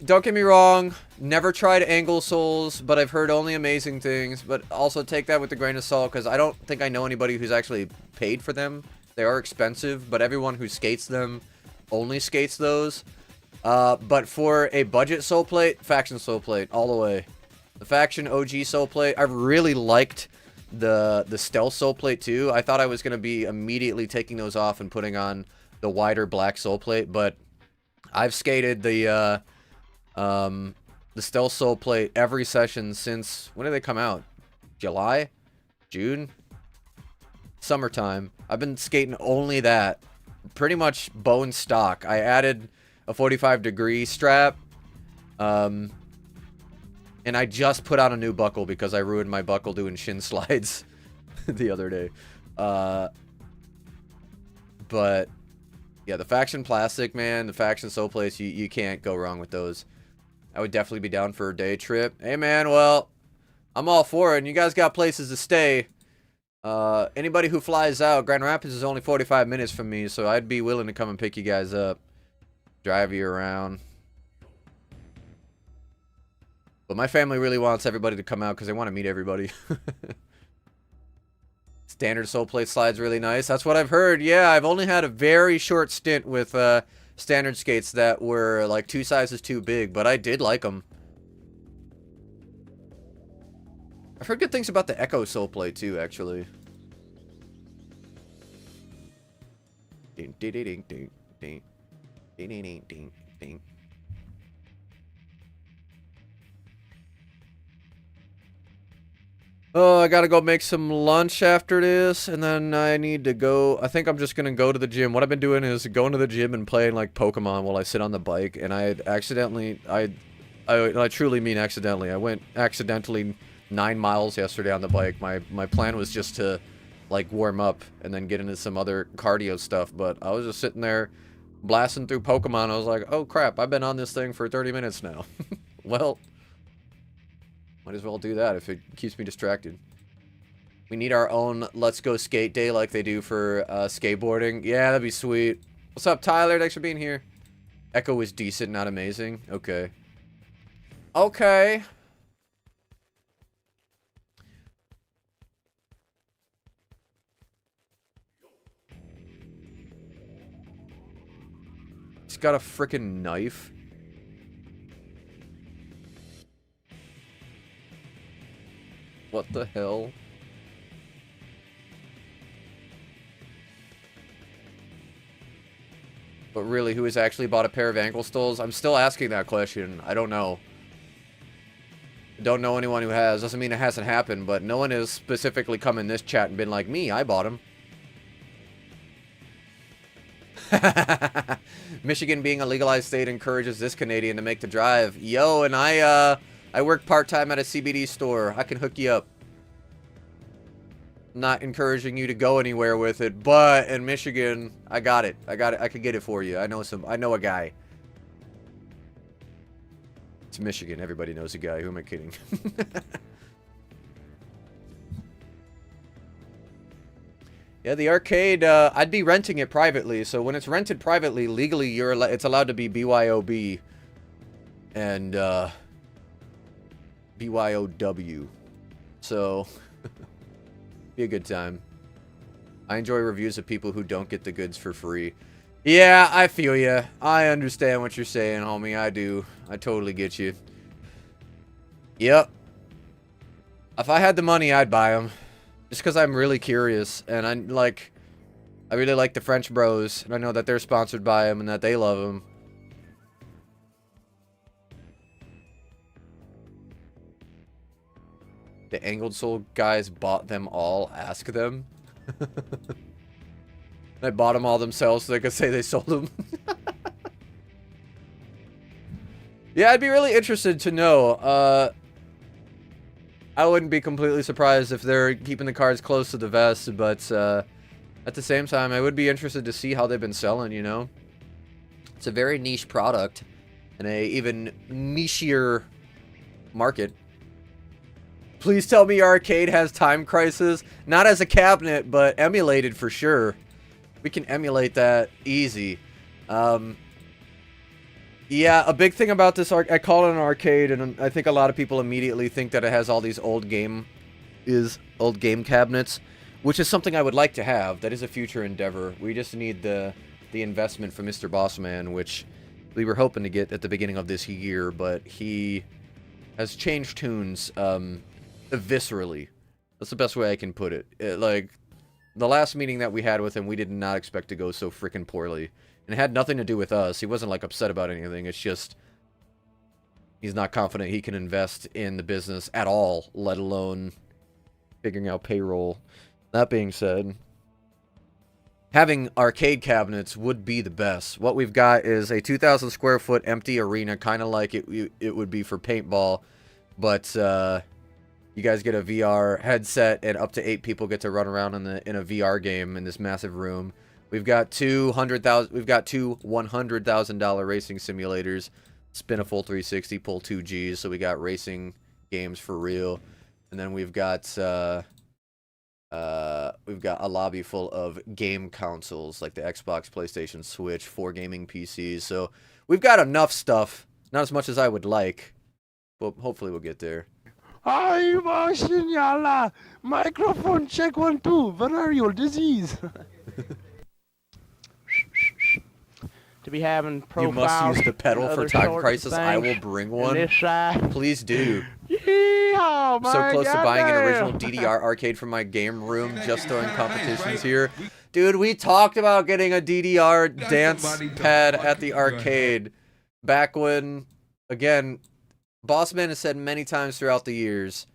Don't get me wrong, never tried angle soles, but I've heard only amazing things. But also take that with a grain of salt, because I don't think I know anybody who's actually paid for them. They are expensive, but everyone who skates them only skates those. But for a budget sole plate, Faction sole plate, all the way. The Faction OG sole plate, I really liked the Stealth sole plate too. I thought I was going to be immediately taking those off and putting on the wider black sole plate, but I've skated the Stealth sole plate every session since, when did they come out? July? June? Summertime. I've been skating only that. Pretty much bone stock. I added a 45-degree strap. And I just put on a new buckle because I ruined my buckle doing shin slides the other day. But yeah, the Faction plastic, man, the Faction sole plates, you can't go wrong with those. I would definitely be down for a day trip. Hey, man, well, I'm all for it, and you guys got places to stay. Anybody who flies out, Grand Rapids is only 45 minutes from me, so I'd be willing to come and pick you guys up, drive you around. But my family really wants everybody to come out because they want to meet everybody. Standard sole plate slide's really nice. That's what I've heard. Yeah, I've only had a very short stint with standard skates that were like 2 sizes too big, but I did like them. I've heard good things about the Echo sole plate too, actually. Ding ding ding ding ding ding ding ding ding ding. Oh, I gotta go make some lunch after this, and then I need to go. I think I'm just gonna go to the gym. What I've been doing is going to the gym and playing like Pokemon while I sit on the bike, and I accidentally, I truly mean accidentally. I went accidentally 9 miles yesterday on the bike. My plan was just to like warm up and then get into some other cardio stuff, but I was just sitting there blasting through Pokemon. I was like, oh crap, I've been on this thing for 30 minutes now. Well, Might as well do that if it keeps me distracted. We need our own Let's Go Skate Day like they do for skateboarding. Yeah, that'd be sweet. What's up, Tyler? Thanks for being here. Echo was decent, not amazing. Okay. Okay. He's got a frickin' knife. What the hell? But really, who has actually bought a pair of ankle stoles? I'm still asking that question. I don't know. Don't know anyone who has. Doesn't mean it hasn't happened, but no one has specifically come in this chat and been like, me, I bought them. Michigan being a legalized state encourages this Canadian to make the drive. Yo, and I work part-time at a CBD store. I can hook you up. Not encouraging you to go anywhere with it, but in Michigan, I got it. I could get it for you. I know a guy. It's Michigan. Everybody knows a guy. Who am I kidding? Yeah, the arcade, I'd be renting it privately. So when it's rented privately, legally, it's allowed to be BYOB and BYOW. So be a good time. I enjoy reviews of people who don't get the goods for free. Yeah, I feel ya. I understand what you're saying, homie. I do. I totally get you. Yep. If I had the money, I'd buy them. Just because I'm really curious. And I really like the French Bros. And I know that they're sponsored by them and that they love them. The Angled Soul guys bought them all. Ask them. They bought them all themselves so they could say they sold them. Yeah, I'd be really interested to know. I wouldn't be completely surprised if they're keeping the cards close to the vest, but at the same time, I would be interested to see how they've been selling, you know? It's a very niche product in a even nichier market. Please tell me your arcade has Time Crisis. Not as a cabinet, but emulated for sure. We can emulate that easy. Yeah, a big thing about this, I call it an arcade, and I think a lot of people immediately think that it has all these old game cabinets, which is something I would like to have. That is a future endeavor. We just need the investment from Mr. Bossman, which we were hoping to get at the beginning of this year, but he has changed tunes, viscerally. That's the best way I can put it. Like, the last meeting that we had with him, we did not expect to go so freaking poorly. And it had nothing to do with us. He wasn't, like, upset about anything. It's just he's not confident he can invest in the business at all, let alone figuring out payroll. That being said, having arcade cabinets would be the best. What we've got is a 2,000 square foot empty arena, kind of like it would be for paintball, but you guys get a VR headset, and up to 8 people get to run around in a VR game in this massive room. We've got two $100,000 racing simulators, spin a full 360, pull 2 Gs, so we got racing games for real. And then we've got a lobby full of game consoles like the Xbox, PlayStation, Switch, 4 gaming PCs. So we've got enough stuff, not as much as I would like, but hopefully we'll get there. Hi, Marciala! Microphone check 1 2. Venereal disease. To be having profiles. You must use the pedal for Time Crisis. I will bring one. Please do. Yeehaw, I'm so close to buying an original DDR arcade for my game room, just throwing competitions here. Dude, we talked about getting a DDR dance pad at the arcade back when, again, Bossman has said many times throughout this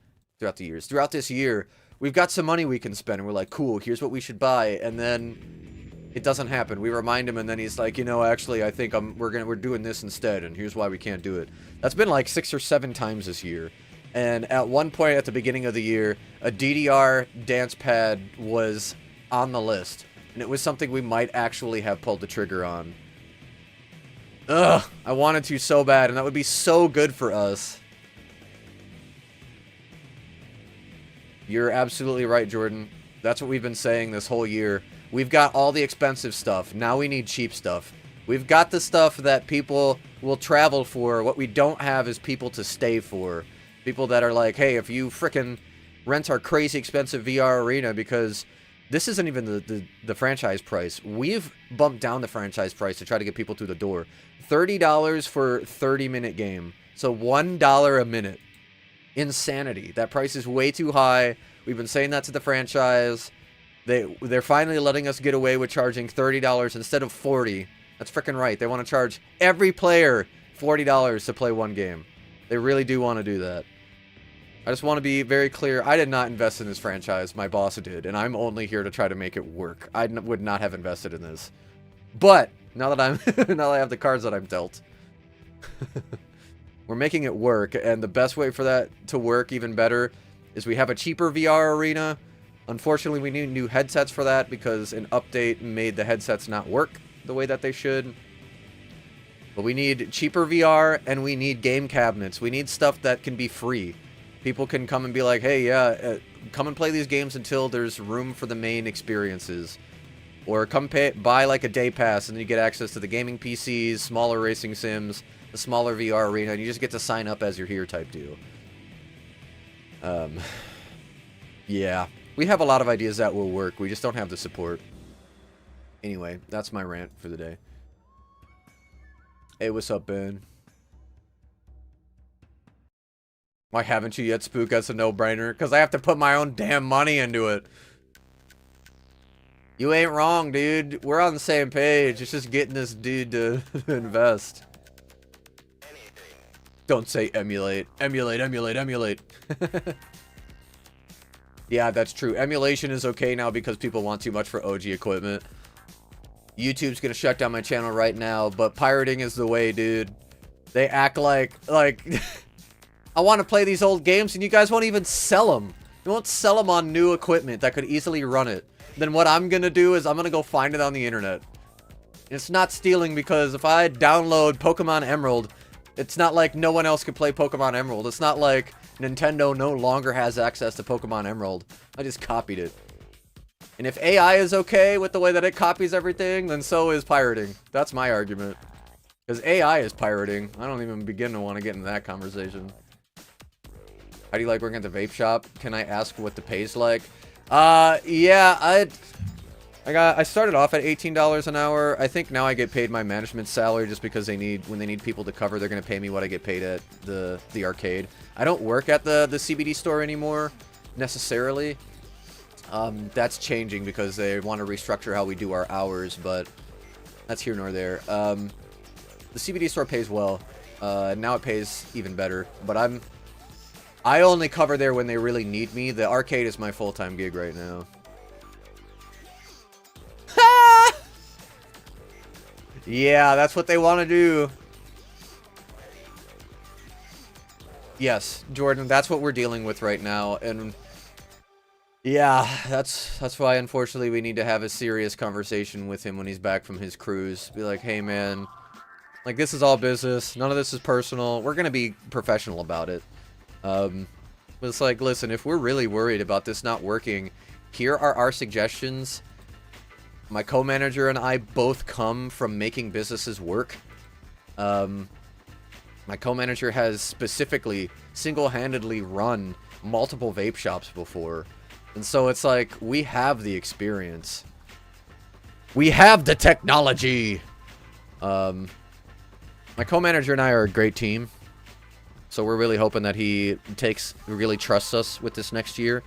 year, we've got some money we can spend. And we're like, cool, here's what we should buy. And then it doesn't happen. We remind him, and then he's like, you know, actually, I think we're doing this instead, and here's why we can't do it. That's been like 6 or 7 times this year. And at one point at the beginning of the year, a DDR dance pad was on the list. And it was something we might actually have pulled the trigger on. Ugh, I wanted to so bad, and that would be so good for us. You're absolutely right, Jordan. That's what we've been saying this whole year. We've got all the expensive stuff. Now we need cheap stuff. We've got the stuff that people will travel for. What we don't have is people to stay for. People that are like, hey, if you frickin' rent our crazy expensive VR arena, because this isn't even the franchise price. We've bumped down the franchise price to try to get people through the door. $30 for 30-minute game. So $1 a minute. Insanity. That price is way too high. We've been saying that to the franchise. They're finally letting us get away with charging $30 instead of $40. That's freaking right. They want to charge every player $40 to play one game. They really do want to do that. I just want to be very clear. I did not invest in this franchise. My boss did, and I'm only here to try to make it work. I would not have invested in this. But now that now that I have the cards that I'm dealt, we're making it work, and the best way for that to work even better is we have a cheaper VR arena. Unfortunately, we need new headsets for that because an update made the headsets not work the way that they should. But we need cheaper VR, and we need game cabinets. We need stuff that can be free. People can come and be like, hey, yeah, come and play these games until there's room for the main experiences. Or come buy like a day pass, and then you get access to the gaming PCs, smaller racing sims, the smaller VR arena, and you just get to sign up as you're here type deal. Yeah. We have a lot of ideas that will work. We just don't have the support. Anyway, that's my rant for the day. Hey, what's up, Ben? Why haven't you yet, Spook? That's a no-brainer. Because I have to put my own damn money into it. You ain't wrong, dude. We're on the same page. It's just getting this dude to invest. Don't say emulate. Emulate, emulate, emulate. Yeah, that's true. Emulation is okay now because people want too much for OG equipment. YouTube's gonna shut down my channel right now, but pirating is the way, dude. They act like I want to play these old games, and you guys won't even sell them. You won't sell them on new equipment that could easily run it. Then what I'm gonna do is I'm gonna go find it on the internet. It's not stealing, because if I download Pokemon Emerald, it's not like no one else can play Pokemon Emerald. It's not like Nintendo no longer has access to Pokemon Emerald. I just copied it. And if AI is okay with the way that it copies everything, then so is pirating. That's my argument. Because AI is pirating. I don't even begin to want to get into that conversation. How do you like working at the vape shop? Can I ask what the pay's like? Yeah, I started off at $18 an hour. I think now I get paid my management salary just because when they need people to cover, they're going to pay me what I get paid at the arcade. I don't work at the CBD store anymore, necessarily. That's changing because they want to restructure how we do our hours, but that's here nor there. The CBD store pays well. Now it pays even better, but I only cover there when they really need me. The arcade is my full-time gig right now. Yeah, that's what they want to do. Yes, Jordan, that's what we're dealing with right now, and yeah, that's why unfortunately we need to have a serious conversation with him when he's back from his cruise. Be like, hey man, like, this is all business. None of this is personal. We're gonna be professional about it. But it's like, listen, if we're really worried about this not working, here are our suggestions. My co-manager and I both come from making businesses work. My co-manager has specifically single-handedly run multiple vape shops before. And so it's like, we have the experience. We have the technology! My co-manager and I are a great team. So we're really hoping that he really trusts us with this next year.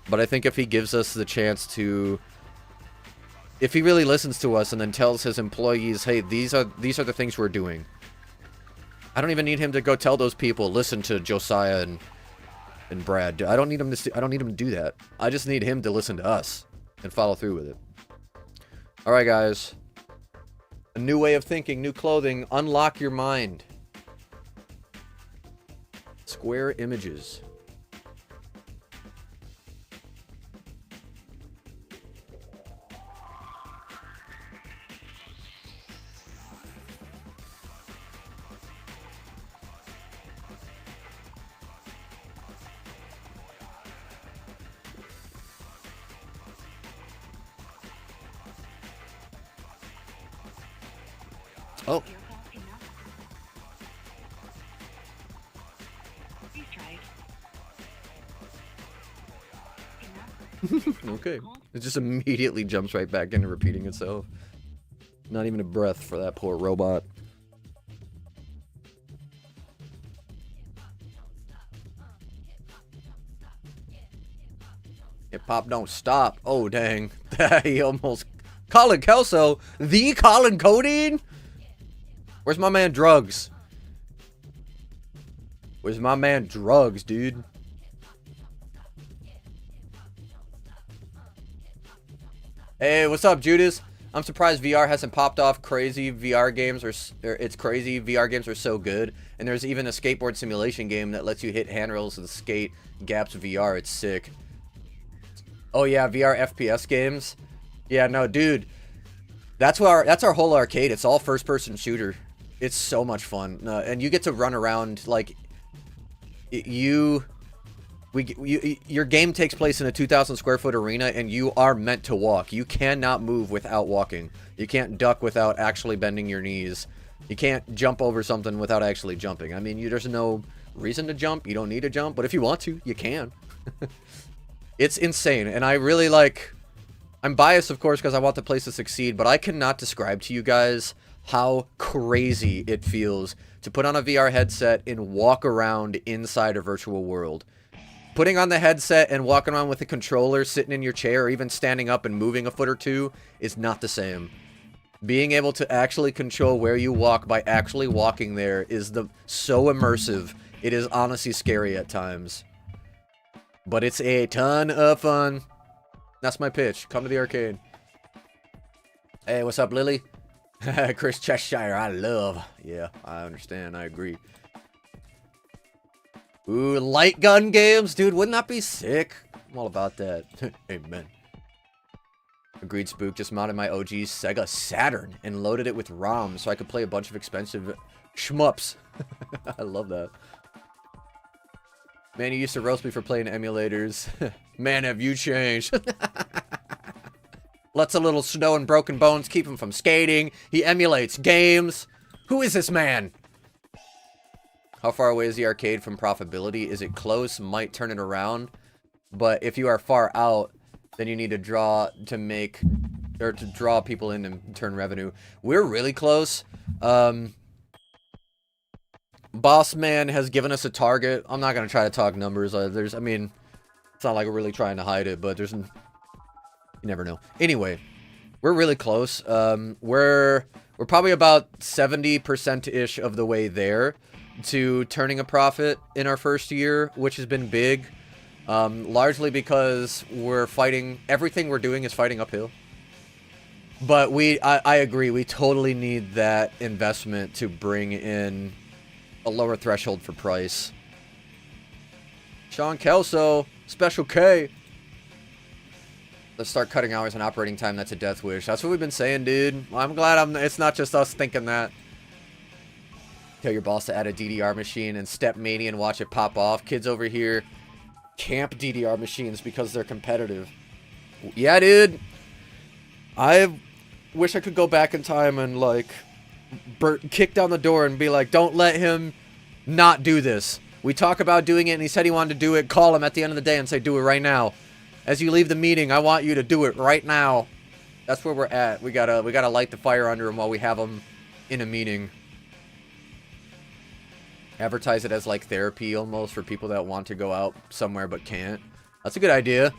But I think if he gives us the chance to... If he really listens to us and then tells his employees, hey, these are the things we're doing. I don't even need him to go tell those people, listen to Josiah and Brad. I don't need him to do that. I just need him to listen to us and follow through with it. All right, guys. A new way of thinking, new clothing. Unlock your mind. Square images. Oh. Okay. It just immediately jumps right back into repeating itself. Not even a breath for that poor robot. Hip hop don't stop. Oh, dang. He almost... Colin Kelso? The Colin Codeine? Where's my man Drugs? Where's my man Drugs, dude? Hey, what's up, Judas? I'm surprised VR hasn't popped off. Crazy VR games it's crazy. VR games are so good. And there's even a skateboard simulation game that lets you hit handrails and skate. Gaps VR. It's sick. Oh yeah, VR FPS games. Yeah, no, dude. That's our whole arcade. It's all first-person shooter. It's so much fun, and you get to run around like your game takes place in a 2,000 square foot arena, and you are meant to walk. You cannot move without walking. You can't duck without actually bending your knees. You can't jump over something without actually jumping. I mean, there's no reason to jump. You don't need to jump, but if you want to, you can. It's insane, and I really like... I'm biased, of course, because I want the place to succeed, but I cannot describe to you guys how crazy it feels to put on a VR headset and walk around inside a virtual world. Putting on the headset and walking around with a controller, sitting in your chair, or even standing up and moving a foot or two is not the same. Being able to actually control where you walk by actually walking there is so immersive. It is honestly scary at times. But it's a ton of fun. That's my pitch. Come to the arcade. Hey, what's up, Lily? Chris Cheshire, I love. Yeah, I understand. I agree. Ooh, light gun games? Dude, wouldn't that be sick? I'm all about that. Amen. Agreed, Spook. Just mounted my OG Sega Saturn and loaded it with ROM so I could play a bunch of expensive shmups. I love that. Man, you used to roast me for playing emulators. Man, have you changed. Lets a little snow and broken bones keep him from skating. He emulates games. Who is this man? How far away is the arcade from profitability? Is it close? Might turn it around. But if you are far out, then you need to draw people in and turn revenue. We're really close. Boss Man has given us a target. I'm not going to try to talk numbers. I mean, it's not like we're really trying to hide it, but you never know. Anyway, we're really close. We're probably about 70%-ish of the way there to turning a profit in our first year, which has been big. Largely because we're fighting, everything we're doing is fighting uphill. But I agree, we totally need that investment to bring in a lower threshold for price. Sean Kelso, Special K. Let's start cutting hours and operating time. That's a death wish. That's what we've been saying, dude. I'm glad it's not just us thinking that. Tell your boss to add a DDR machine and Step Mania and watch it pop off. Kids over here camp DDR machines because they're competitive. Yeah, dude. I wish I could go back in time and, like, kick down the door and be like, don't let him not do this. We talk about doing it, and he said he wanted to do it. Call him at the end of the day and say, do it right now. As you leave the meeting, I want you to do it right now. That's where we're at. We gotta light the fire under him while we have him in a meeting. Advertise it as like therapy almost for people that want to go out somewhere but can't. That's a good idea.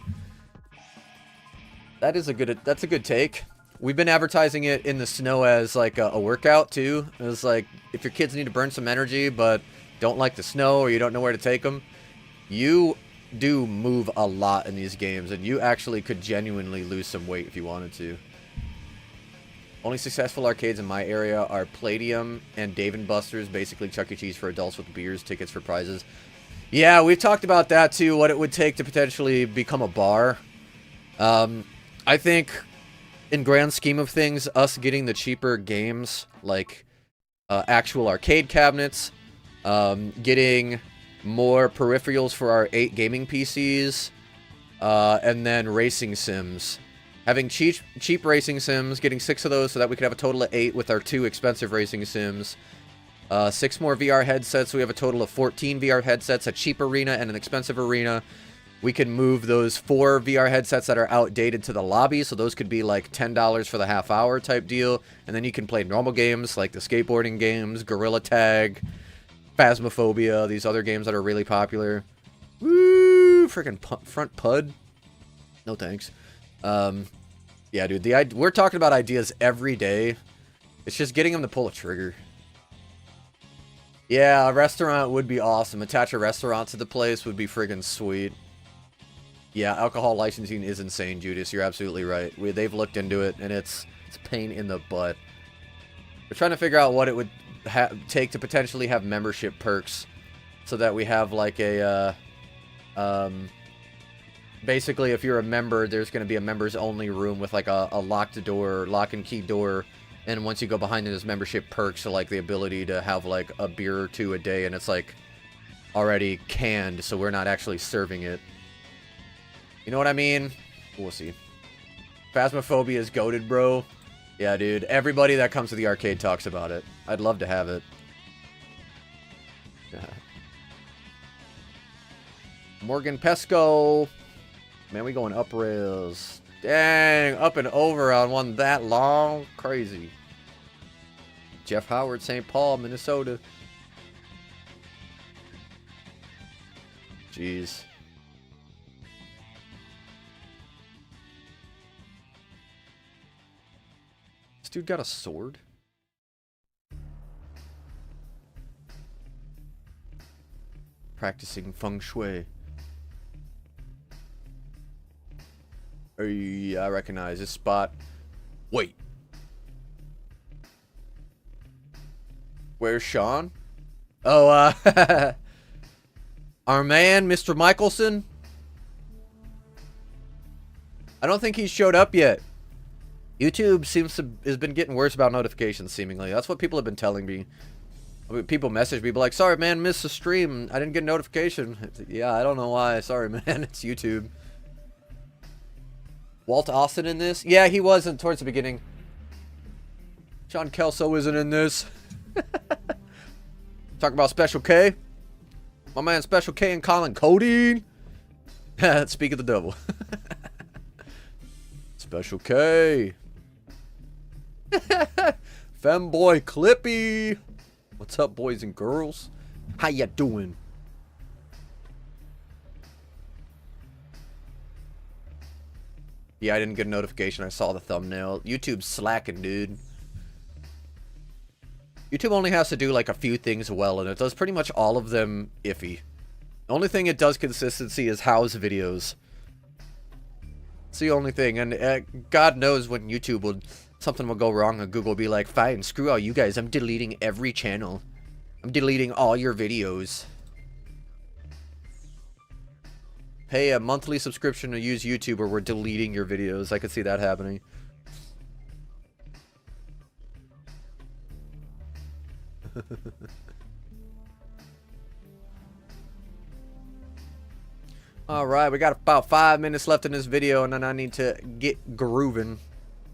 That's a good take. We've been advertising it in the snow as like a workout too. It's like if your kids need to burn some energy but don't like the snow or you don't know where to take them, you do move a lot in these games and you actually could genuinely lose some weight if you wanted to. Only successful arcades in my area are Palladium and Dave & Buster's, basically Chuck E. Cheese for adults with beers, tickets for prizes. Yeah, we've talked about that too, what it would take to potentially become a bar. I think in grand scheme of things, us getting the cheaper games, like actual arcade cabinets, getting more peripherals for our 8 gaming PCs, and then racing sims. Having cheap racing sims, getting 6 of those so that we could have a total of 8 with our 2 expensive racing sims. 6 more VR headsets, so we have a total of 14 VR headsets, a cheap arena and an expensive arena. We can move those 4 VR headsets that are outdated to the lobby, so those could be like $10 for the half hour type deal. And then you can play normal games like the skateboarding games, Gorilla Tag, Phasmophobia, these other games that are really popular. Woo! Freaking front pud. No thanks. Yeah, dude, we're talking about ideas every day. It's just getting them to pull a trigger. Yeah, a restaurant would be awesome. Attach a restaurant to the place would be friggin' sweet. Yeah, alcohol licensing is insane, Judas. You're absolutely right. They've looked into it, and it's a pain in the butt. We're trying to figure out what it would take to potentially have membership perks, so that we have like a, basically, if you're a member, there's going to be a members-only room with like a locked door, lock and key door, and once you go behind it, there's membership perks, so like the ability to have like a beer or 2 a day, and it's like already canned, so we're not actually serving it. You know what I mean? We'll see. Phasmophobia is goated, bro. Yeah, dude. Everybody that comes to the arcade talks about it. I'd love to have it. Yeah. Morgan Pesco. Man, we going up rails. Dang, up and over on one that long. Crazy. Jeff Howard, St. Paul, Minnesota. Jeez. This dude got a sword? Practicing feng shui. Oh, yeah, I recognize this spot. Wait. Where's Sean? Oh, our man, Mr. Michelson? I don't think he's showed up yet. YouTube seems to has been getting worse about notifications, seemingly. That's what people have been telling me. People message me, but like, sorry, man, missed the stream. I didn't get a notification. Yeah, I don't know why. Sorry, man. It's YouTube. Walt Austin in this? Yeah, he wasn't towards the beginning. John Kelso isn't in this. Talk about Special K. My man Special K and Colin Cody. Speak of the devil. Special K. Femboy Clippy. What's up, boys and girls? How ya doing? Yeah, I didn't get a notification. I saw the thumbnail. YouTube's slacking, dude. YouTube only has to do like a few things well, and it does pretty much all of them iffy. The only thing it does consistency is house videos. It's the only thing, and God knows when YouTube will, something will go wrong, and Google will be like, fine, screw all you guys, I'm deleting every channel. I'm deleting all your videos. Pay a monthly subscription to use YouTube, or we're deleting your videos. I could see that happening. Alright, we got about 5 minutes left in this video, and then I need to get grooving.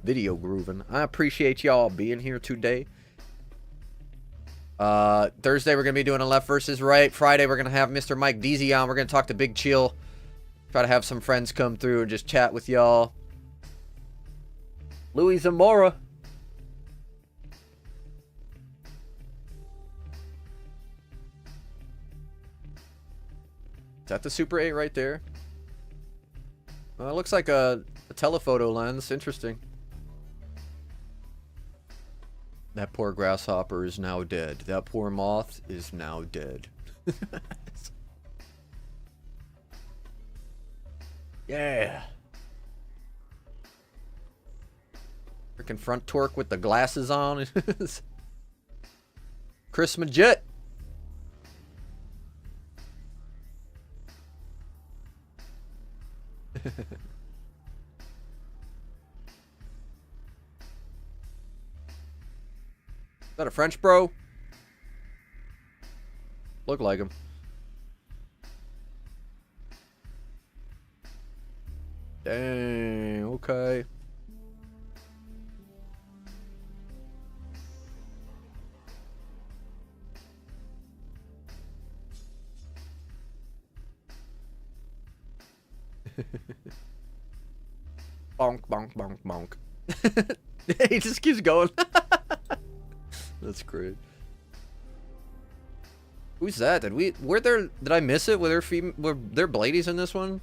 Video grooving. I appreciate y'all being here today. Thursday we're going to be doing a left versus right. Friday we're going to have Mr. Mike Deasy on. We're going to talk to Big Chill. Try to have some friends come through and just chat with y'all. Louis Zamora. Is that the Super 8 right there? Well, it looks like a telephoto lens. Interesting. That poor grasshopper is now dead. That poor moth is now dead. Yeah. Freaking front torque with the glasses on. Chris Majette. Is that a French bro? Look like him. Dang, okay. Bonk, bonk, bonk, bonk. He just keeps going. That's great. Who's that? Did I miss it? Were there Bladies in this one?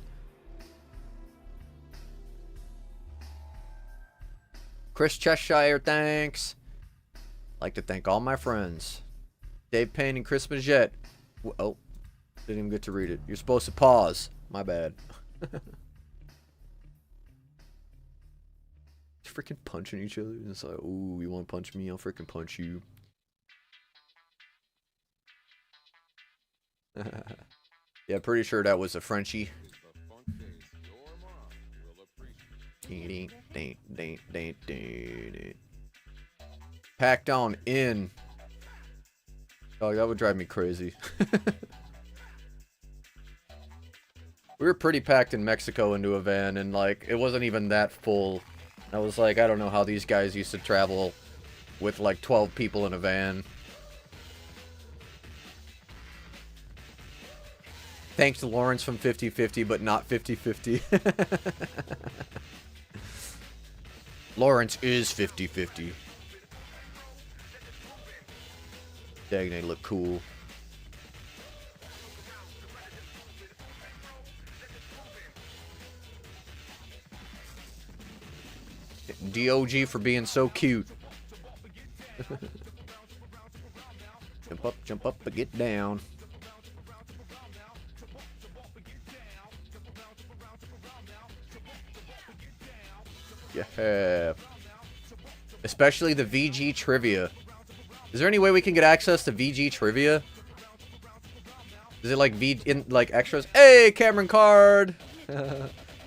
Chris Cheshire, thanks. Like to thank all my friends. Dave Payne and Chris Majette. Oh, didn't even get to read it. You're supposed to pause. My bad. Freaking punching each other. It's like, ooh, you want to punch me? I'll freaking punch you. Yeah, pretty sure that was a Frenchie. Packed on in. Oh, that would drive me crazy. We were pretty packed in Mexico into a van, and like it wasn't even that full. I was like, I don't know how these guys used to travel with like 12 people in a van. Thanks to Lawrence from 50/50, but not 50/50. Lawrence is 50/50. Dang, they look cool. DOG for being so cute. Jump up, but get down. Yeah. Especially the VG trivia. Is there any way we can get access to VG trivia? Is it like like extras? Hey, Cameron Card.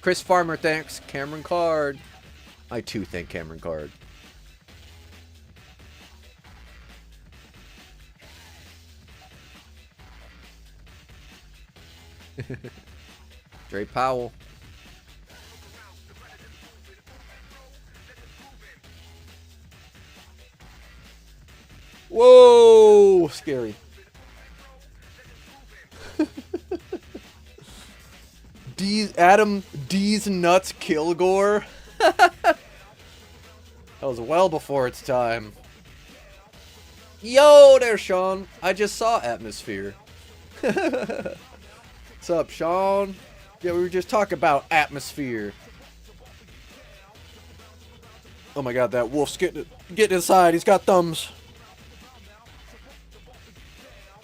Chris Farmer, thanks. Cameron Card. I too thank Cameron Card. Dre Powell. Whoa! Scary. Adam D's Nuts Kilgore. That was well before its time. Yo there, Sean. I just saw Atmosphere. What's up, Sean? Yeah, we were just talking about Atmosphere. Oh my god, that wolf's getting inside. He's got thumbs.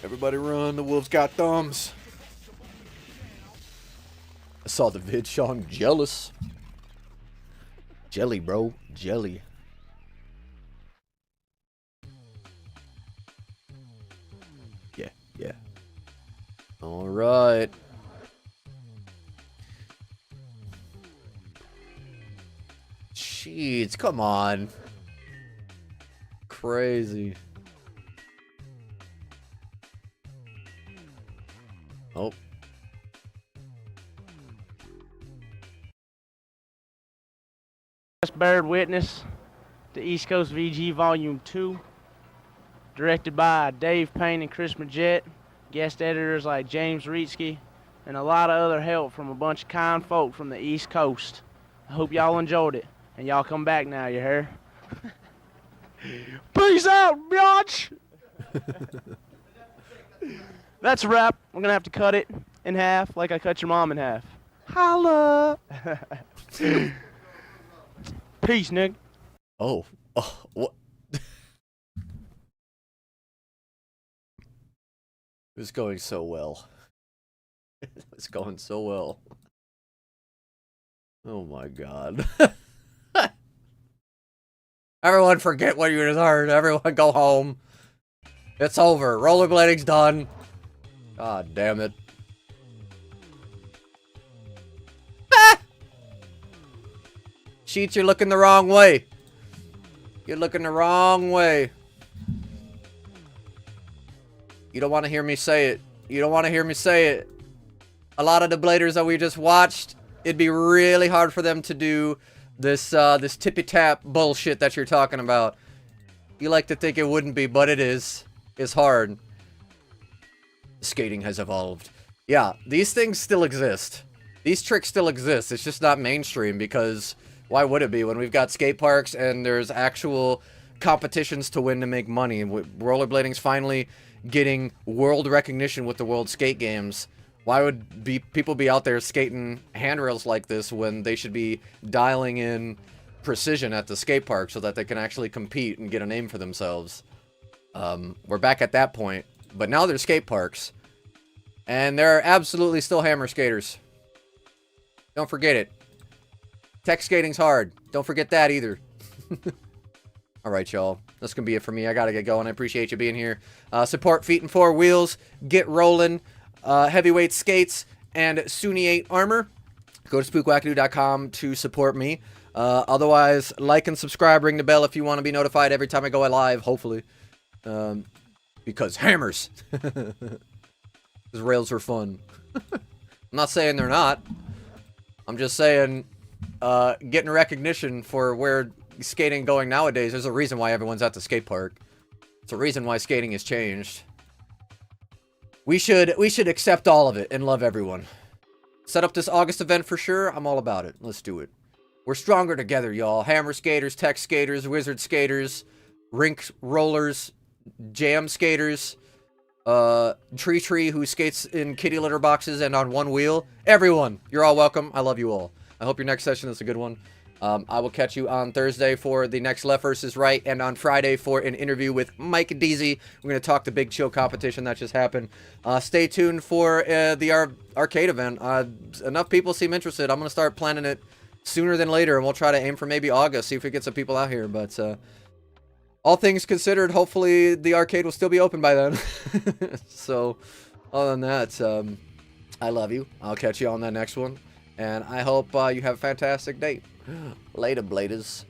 Everybody run, the wolf's got thumbs. I saw the vid, Sean. Jealous. Jelly, bro. Jelly. Yeah. Alright. Jeez, come on. Crazy. Oh. Beared witness to East Coast VG Volume 2, directed by Dave Payne and Chris Majette, guest editors like James Reetsky, and a lot of other help from a bunch of kind folk from the East Coast. I hope y'all enjoyed it, and y'all come back now, you hear? Peace out, biatch! That's a wrap. I'm gonna have to cut it in half like I cut your mom in half. Holla! Peace, Nick. Oh, what? It was going so well. It was going so well. Oh my god. Everyone forget what you just heard. Everyone go home. It's over. Rollerblading's done. God damn it. Sheets, you're looking the wrong way. You're looking the wrong way. You don't want to hear me say it. You don't want to hear me say it. A lot of the bladers that we just watched, it'd be really hard for them to do this this tippy-tap bullshit that you're talking about. You like to think it wouldn't be, but it is. It's hard. Skating has evolved. Yeah, these things still exist. These tricks still exist. It's just not mainstream because why would it be when we've got skate parks and there's actual competitions to win to make money? Rollerblading's finally getting world recognition with the World Skate Games. Why would people be out there skating handrails like this when they should be dialing in precision at the skate park so that they can actually compete and get a name for themselves? We're back at that point, but now there's skate parks, and there are absolutely still hammer skaters. Don't forget it. Tech skating's hard. Don't forget that either. Alright, y'all. That's going to be it for me. I got to get going. I appreciate you being here. Support Feet and Four Wheels. Get rolling. Heavyweight skates and Sunni 8 armor. Go to spookwackadoo.com to support me. Otherwise, like and subscribe. Ring the bell if you want to be notified every time I go live, hopefully. Because hammers. Because rails are fun. I'm not saying they're not. I'm just saying getting recognition for where skating going nowadays. There's a reason why everyone's at the skate park. It's a reason why skating has changed. We should accept all of it and love everyone. Set up this August event for sure. I'm all about it. Let's do it. We're stronger together, y'all. Hammer skaters, tech skaters, wizard skaters, rink rollers, jam skaters, Tree who skates in kitty litter boxes and on one wheel. Everyone, you're all welcome. I love you all. I hope your next session is a good one. I will catch you on Thursday for the next Left versus Right, and on Friday for an interview with Mike Deasy. We're going to talk the Big Chill competition that just happened. Stay tuned for the arcade event. Enough people seem interested. I'm going to start planning it sooner than later, and we'll try to aim for maybe August, see if we get some people out here. But all things considered, hopefully the arcade will still be open by then. So, other than that, I love you. I'll catch you on that next one. And I hope you have a fantastic day. Later, bladers.